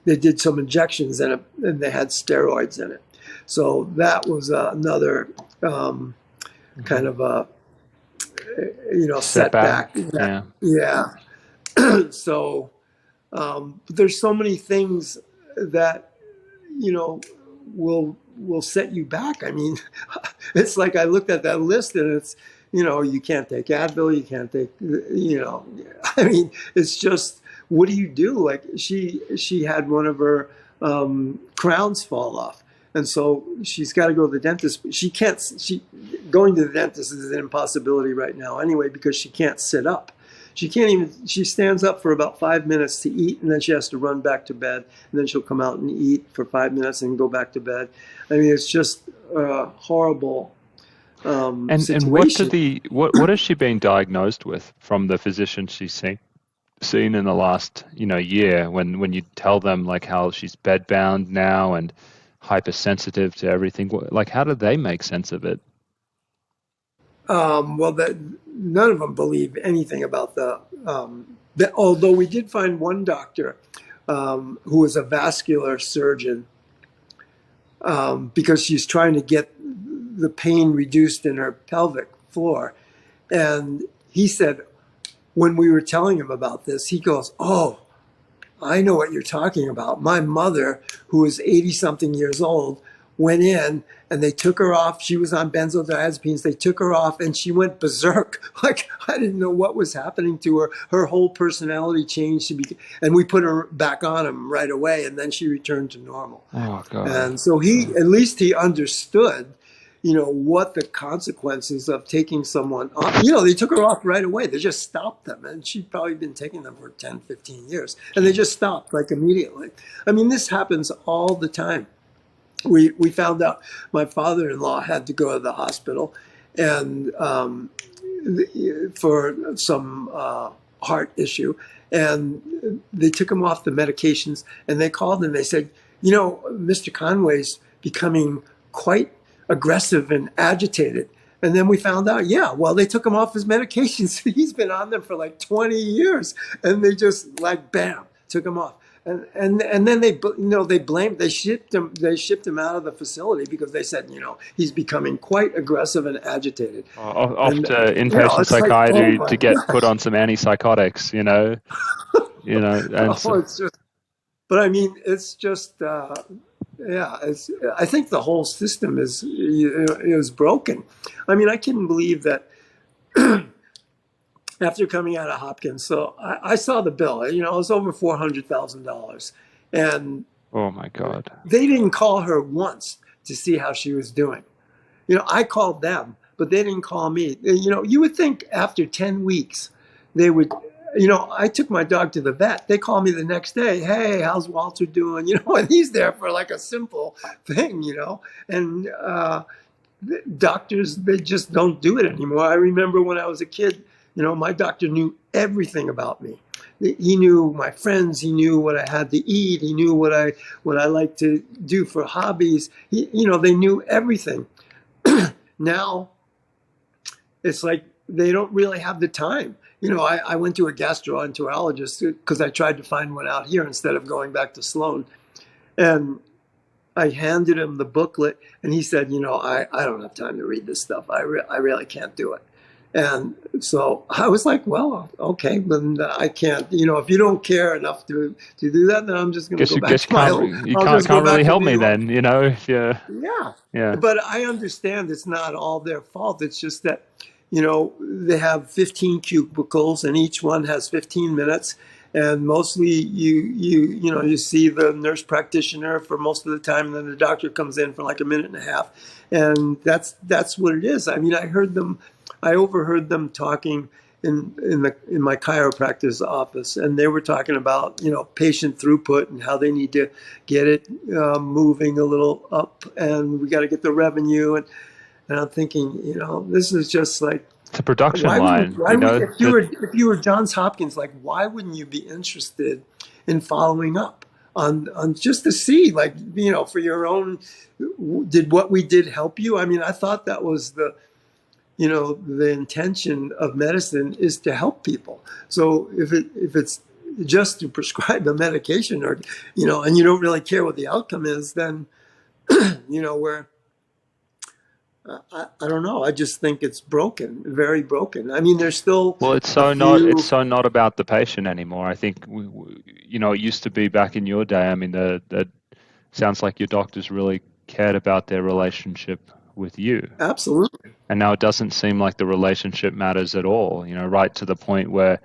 They did some injections in it, and they had steroids in it. So that was another kind of a setback. Setback. Yeah. Yeah. So there's so many things that will set you back. I mean, it's like I looked at that list, and it's you can't take Advil, you can't take I mean, it's just, what do you do? Like she had one of her crowns fall off, and so she's got to go to the dentist. She can't. Going to the dentist is an impossibility right now anyway, because she can't sit up. She can't even. She stands up for about 5 minutes to eat, and then she has to run back to bed, and then she'll come out and eat for 5 minutes and go back to bed. I mean, it's just a horrible And situation. what has she been diagnosed with from the physician she's seen in the last year, when you tell them like how she's bedbound now and hypersensitive to everything? Like, how do they make sense of it? Well, none of them believe anything about although we did find one doctor who was a vascular surgeon, because she's trying to get the pain reduced in her pelvic floor. And he said, when we were telling him about this, he goes, "Oh, I know what you're talking about. My mother, who is 80 something years old, went in and they took her off. She was on benzodiazepines. They took her off and she went berserk. Like, I didn't know what was happening to her. Her whole personality changed. And we put her back on him right away. And then she returned to normal." Oh God. And so at least he understood, what the consequences of taking someone off. They took her off right away. They just stopped them. And she'd probably been taking them for 10, 15 years. And they just stopped, like, immediately. I mean, this happens all the time. We found out my father-in-law had to go to the hospital, and for some heart issue. And they took him off the medications, and they called and they said, Mr. Conway's becoming quite aggressive and agitated. And then we found out, yeah, well, they took him off his medications. He's been on them for like 20 years, and they just like, bam, took him off. And then they shipped him out of the facility because they said, he's becoming quite aggressive and agitated. Off And to inpatient it's like, oh psychiatry my to get put gosh. on some antipsychotics, and Oh, it's just, but I mean, it's just, yeah, I think the whole system is broken. I mean, I couldn't believe that after coming out of Hopkins. So I saw the bill, it was over $400,000. And oh my God. they didn't call her once to see how she was doing. I called them, but they didn't call me. You would think after 10 weeks they would, I took my dog to the vet. They call me the next day. Hey, how's Walter doing? And he's there for like a simple thing, and doctors, they just don't do it anymore. I remember when I was a kid, my doctor knew everything about me. He knew my friends. He knew what I had to eat. He knew what I like to do for hobbies. They knew everything. Now it's like they don't really have the time. I went to a gastroenterologist because I tried to find one out here instead of going back to Sloan. And I handed him the booklet, and he said, I don't have time to read this stuff. I really can't do it. And so I was like, well, okay, then I can't. If you don't care enough to do that, then I'm just going to Guess go you back guess to my can't own. you I'll can't just go can't really back to help New me York. then, if you Yeah. yeah. But I understand it's not all their fault. It's just that, they have 15 cubicles and each one has 15 minutes. And mostly you see the nurse practitioner for most of the time, and then the doctor comes in for like a minute and a half. And that's what it is. I mean, I overheard them talking in my chiropractor's office, and they were talking about patient throughput and how they need to get it moving a little up, and we got to get the revenue. And I'm thinking, this is just like, It's a production line, why would that if you were Johns Hopkins, like why wouldn't you be interested in following up on just to see, like, for your own, did what we did help you? I mean, I thought that was the intention of medicine is to help people. So if it's just to prescribe a medication, or and you don't really care what the outcome is, then where I don't know. I just think it's broken, very broken. I mean, there's still well, a it's few. so not about the patient anymore. I think it used to be back in your day. I mean, the sounds like your doctors really cared about their relationship with you. Absolutely. And now it doesn't seem like the relationship matters at all, right to the point where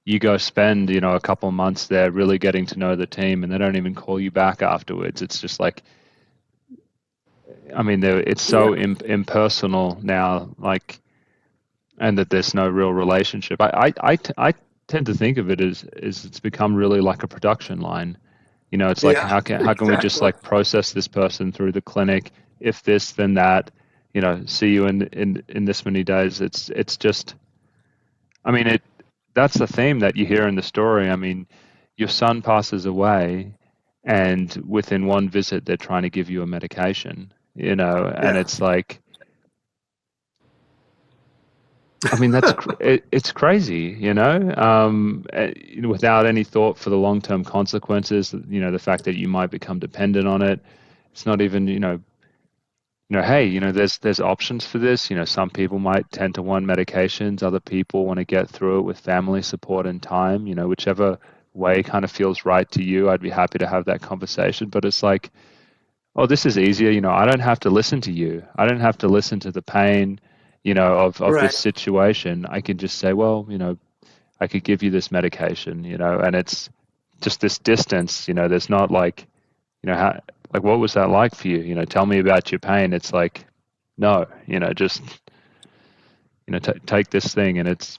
you go spend, a couple of months there really getting to know the team and they don't even call you back afterwards. It's just like, I mean, it's Yeah. so impersonal now, like, and that there's no real relationship. I tend to think of it as it's become really like a production line. It's like Yeah. how can we just Exactly. like process this person through the clinic? If this, then that. See you in this many days. It's just. I mean, that's the theme that you hear in the story. I mean, your son passes away, and within one visit, they're trying to give you a medication. And Yeah. it's like, I mean, it's crazy, without any thought for the long-term consequences, the fact that you might become dependent on it. It's not even, hey, there's options for this. Some people might tend to want medications, other people want to get through it with family support and time, whichever way kind of feels right to you. I'd be happy to have that conversation, but it's like, oh, this is easier. I don't have to listen to you. I don't have to listen to the pain, of this Right. situation. I can just say, well, I could give you this medication, and it's just this distance, there's not like, how, like, what was that like for you? Tell me about your pain. It's like, no, just, take this thing. And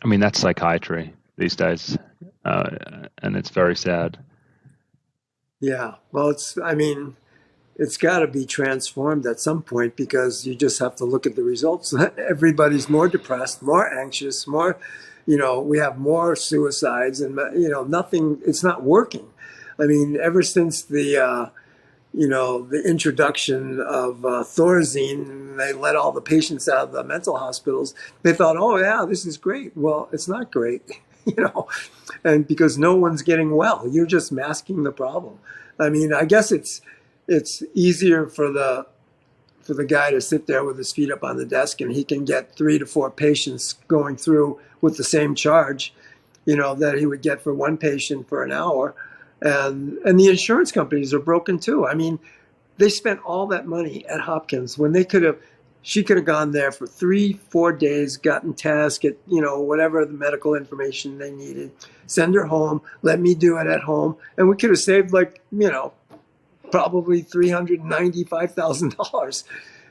I mean, that's psychiatry these days. And it's very sad. Yeah. Well, I mean, it's got to be transformed at some point, because you just have to look at the results. Everybody's more depressed, more anxious, more, we have more suicides, and, nothing, it's not working. I mean, ever since the introduction of Thorazine, they let all the patients out of the mental hospitals. They thought, oh, yeah, this is great. Well, it's not great, you know, and because no one's getting well, you're just masking the problem. I mean, I guess it's easier for the guy to sit there with his feet up on the desk, and he can get 3 to 4 patients going through with the same charge, that he would get for one patient for an hour. And the insurance companies are broken too. I mean, they spent all that money at Hopkins when she could have gone there for 3-4 days, gotten tests, get, whatever the medical information they needed, send her home, let me do it at home. And we could have saved probably $395,000,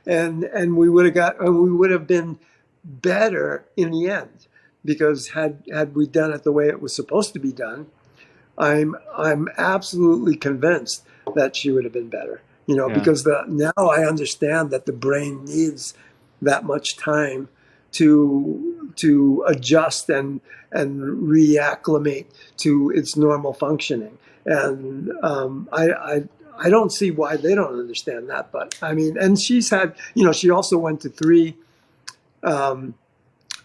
and we would have been better in the end. because had we done it the way it was supposed to be done, I'm absolutely convinced that she would have been better. Yeah. Because now I understand that the brain needs that much time to adjust and reacclimate to its normal functioning. And I don't see why they don't understand that. But I mean, and she's had, she also went to 3 um,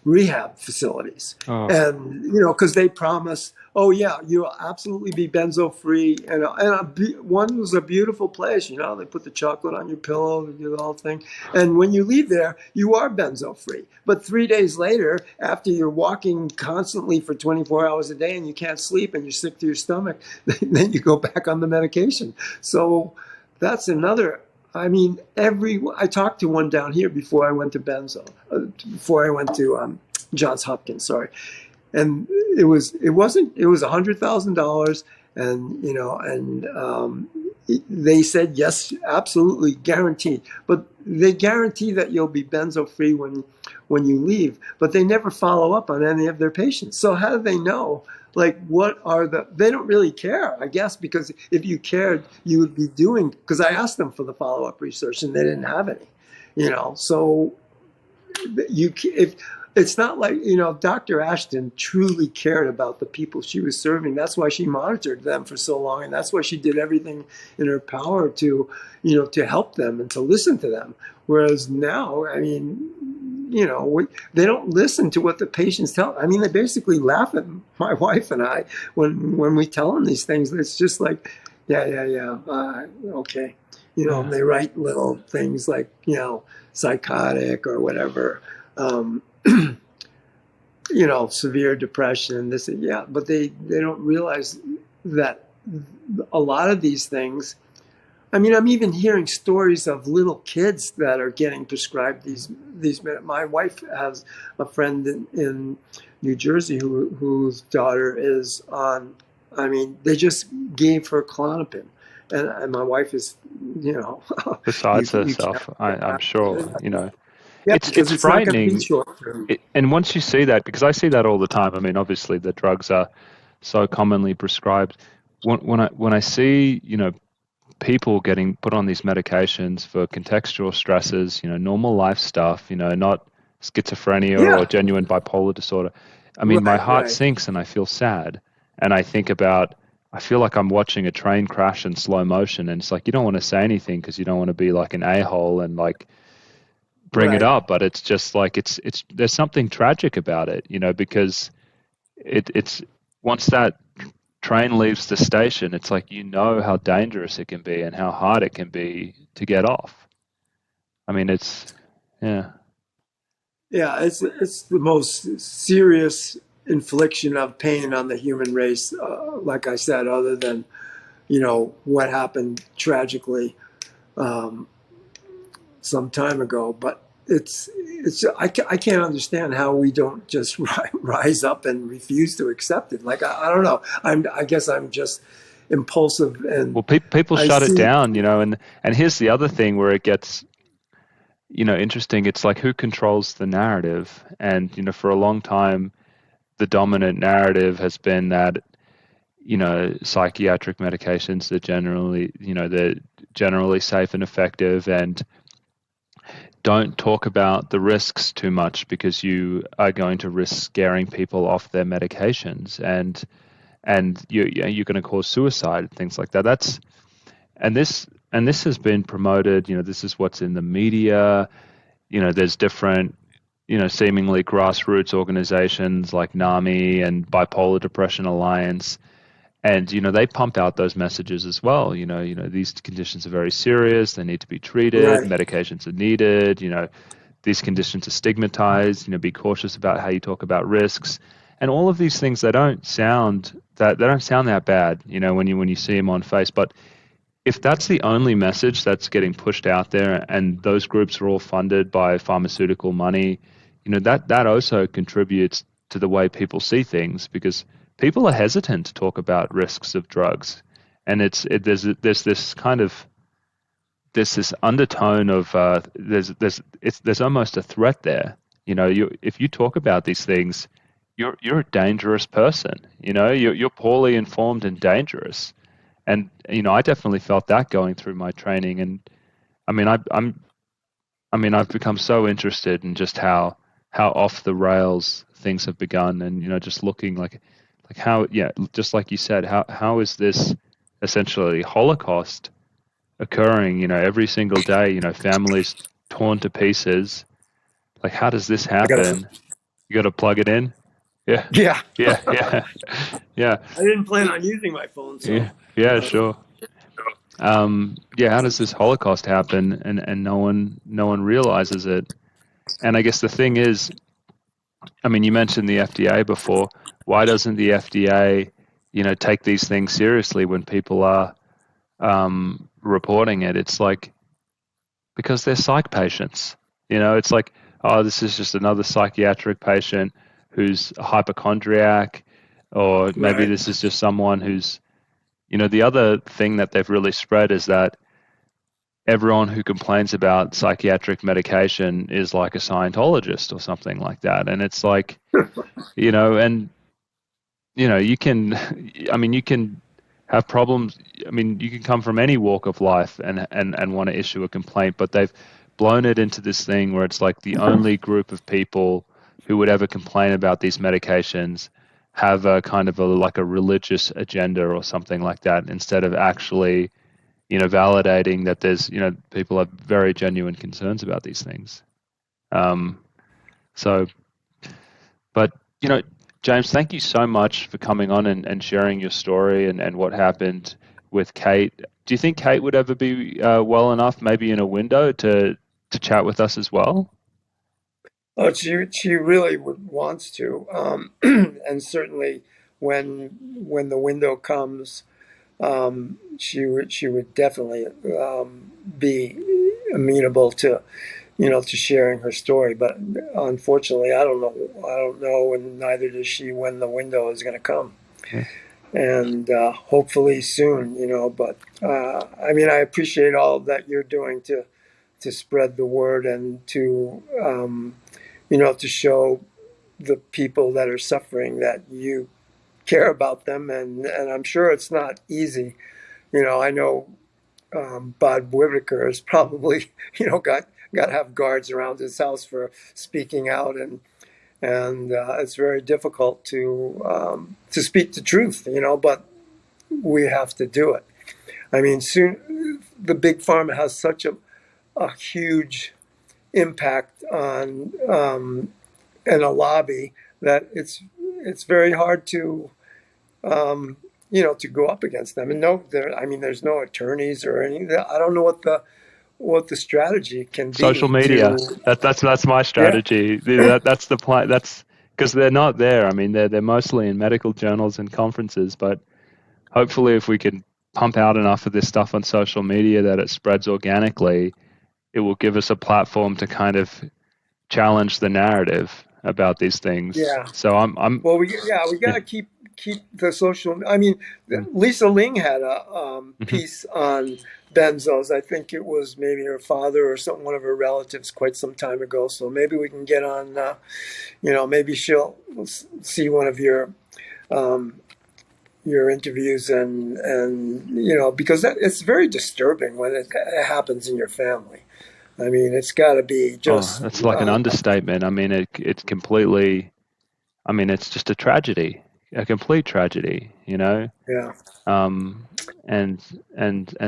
rehab facilities. Oh, And, because they promise, oh, yeah, you'll absolutely be benzo free. One was a beautiful place. They put the chocolate on your pillow, they do the whole thing. And when you leave there, you are benzo free. But 3 days later, after you're walking constantly for 24 hours a day and you can't sleep and you're sick to your stomach, then you go back on the medication. So that's another. I mean, I talked to one down here before I went to before I went to Johns Hopkins, sorry. And it was $100,000, and they said yes, absolutely guaranteed. But they guarantee that you'll be benzo free when you leave, but they never follow up on any of their patients. So how do they know? Like, they don't really care, I guess, because if you cared, you would be because I asked them for the follow-up research and they didn't have any, so if it's not like, Dr. Ashton truly cared about the people she was serving. That's why she monitored them for so long. And that's why she did everything in her power to help them and to listen to them. Whereas now, I mean, they don't listen to what the patients tell. I mean, they basically laugh at my wife and I when we tell them these things. It's just like, yeah, okay. yeah. They write little things like, psychotic or whatever, severe depression, this, yeah, but they don't realize that a lot of these things. I mean, I'm even hearing stories of little kids that are getting prescribed these. My wife has a friend in New Jersey whose daughter is on. I mean, they just gave her Klonopin, and my wife is, Besides you can't. herself, I'm sure, Yeah, because it's it's not going to be frightening. short term. And once you see that, because I see that all the time. I mean, obviously the drugs are so commonly prescribed. When I see, people getting put on these medications for contextual stresses, normal life stuff, not schizophrenia or Yeah, genuine bipolar disorder. I mean, my heart right. sinks and I feel sad. And I feel like I'm watching a train crash in slow motion. And it's like, you don't want to say anything because you don't want to be like an a-hole and like bring it Right. up. But it's just like, there's something tragic about it, because it's once that train leaves the station, it's like how dangerous it can be and how hard it can be to get off. I mean, yeah, Yeah, it's the most serious infliction of pain on the human race. Like I said, other than what happened tragically um, some time ago, but I can't understand how we don't just rise up and refuse to accept it. Like I don't know. I guess I'm just impulsive, and well, people I shut it see. down, and here's the other thing where it gets interesting. It's like, who controls the narrative? And for a long time the dominant narrative has been that psychiatric medications are they're generally safe and effective, and don't talk about the risks too much because you are going to risk scaring people off their medications, and you're going to cause suicide, things like that. And this has been promoted. This is what's in the media. There's different seemingly grassroots organizations like NAMI and Bipolar Depression Alliance, and they pump out those messages as well. These conditions are very serious, they need to be treated, Right. medications are needed. These conditions are stigmatized. Be cautious about how you talk about risks, and all of these things. They don't sound that bad. When you see them on face, but if that's the only message that's getting pushed out there, and those groups are all funded by pharmaceutical money, that also contributes to the way people see things, because people are hesitant to talk about risks of drugs, and there's this kind of there's this undertone of there's almost a threat there. If you talk about these things, you're a dangerous person. You're poorly informed and dangerous. And I definitely felt that going through my training. And I mean, I've become so interested in just how off the rails things have begun, and just looking like how, yeah, just like you said, how is this essentially Holocaust occurring? Every single day. Families torn to pieces. Like, how does this I gotta, happen? You got to plug it in. Yeah, yeah. yeah, yeah, yeah, I didn't plan on using my phone, so yeah, yeah. uh, Sure. Yeah. How does this Holocaust happen, and no one realizes it? And I guess the thing is, I mean, you mentioned the FDA before. Why doesn't the FDA, take these things seriously when people are reporting it? It's like, because they're psych patients. It's like, oh, this is just another psychiatric patient who's a hypochondriac, or maybe right. this is just someone who's, the other thing that they've really spread is that everyone who complains about psychiatric medication is like a Scientologist or something like that. And it's like, and you can, I mean, you can have problems. I mean, you can come from any walk of life and want to issue a complaint, but they've blown it into this thing where it's like the only group of people who would ever complain about these medications have a kind of like a religious agenda or something like that, instead of actually, validating that there's, people have very genuine concerns about these things. Um, so but, you know, James, thank you so much for coming on and sharing your story and what happened with Kate. Do you think Kate would ever be well enough, maybe in a window, to chat with us as well? Oh, she really wants to, and certainly when the window comes, she would definitely be amenable to to sharing her story. But unfortunately, I don't know, and neither does she when the window is going to come. Yeah. And hopefully soon, But I mean, I appreciate all that you're doing to spread the word and to show the people that are suffering that you care about them, and I'm sure it's not easy. I know Bob Whitaker has probably got to have guards around his house for speaking out, and it's very difficult to speak the truth, but we have to do it. I mean, soon the big pharma has such a huge impact on and a lobby that it's very hard to go up against them. And no, I mean, there's no attorneys or anything. I don't know what the strategy can Social be media. to. That's my Yeah, strategy. That's the plan. That's because they're not there. I mean, they're mostly in medical journals and conferences, but hopefully, if we can pump out enough of this stuff on social media that it spreads organically, it will give us a platform to kind of challenge the narrative about these things. yeah. So I'm Well, we got yeah. to keep the social. I mean, Mm. Lisa Ling had a Mhm. piece on benzos. I think it was maybe her father or one of her relatives quite some time ago. So maybe we can get on. Maybe she'll see one of um, your interviews, and because it's very disturbing when it happens in your family. I mean, it's got to be Oh, just that's like an understatement. I mean, it's completely. I mean, it's just a tragedy, a complete tragedy. yeah. Um, and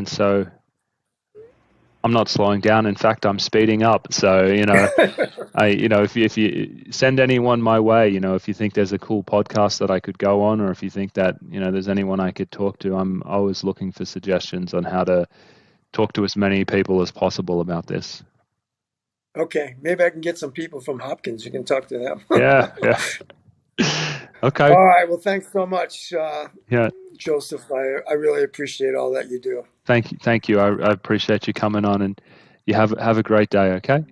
so I'm not slowing down. In fact, I'm speeding up. So if you send anyone my way, if you think there's a cool podcast that I could go on, or if you think that there's anyone I could talk to, I'm always looking for suggestions on how to talk to as many people as possible about this. Okay, maybe I can get some people from Hopkins. You can talk to them. Yeah, yeah. Okay. All right. Well, thanks so much, Yeah. Joseph. I really appreciate all that you do. Thank you. Thank you. I appreciate you coming on, and you have a great day. Okay.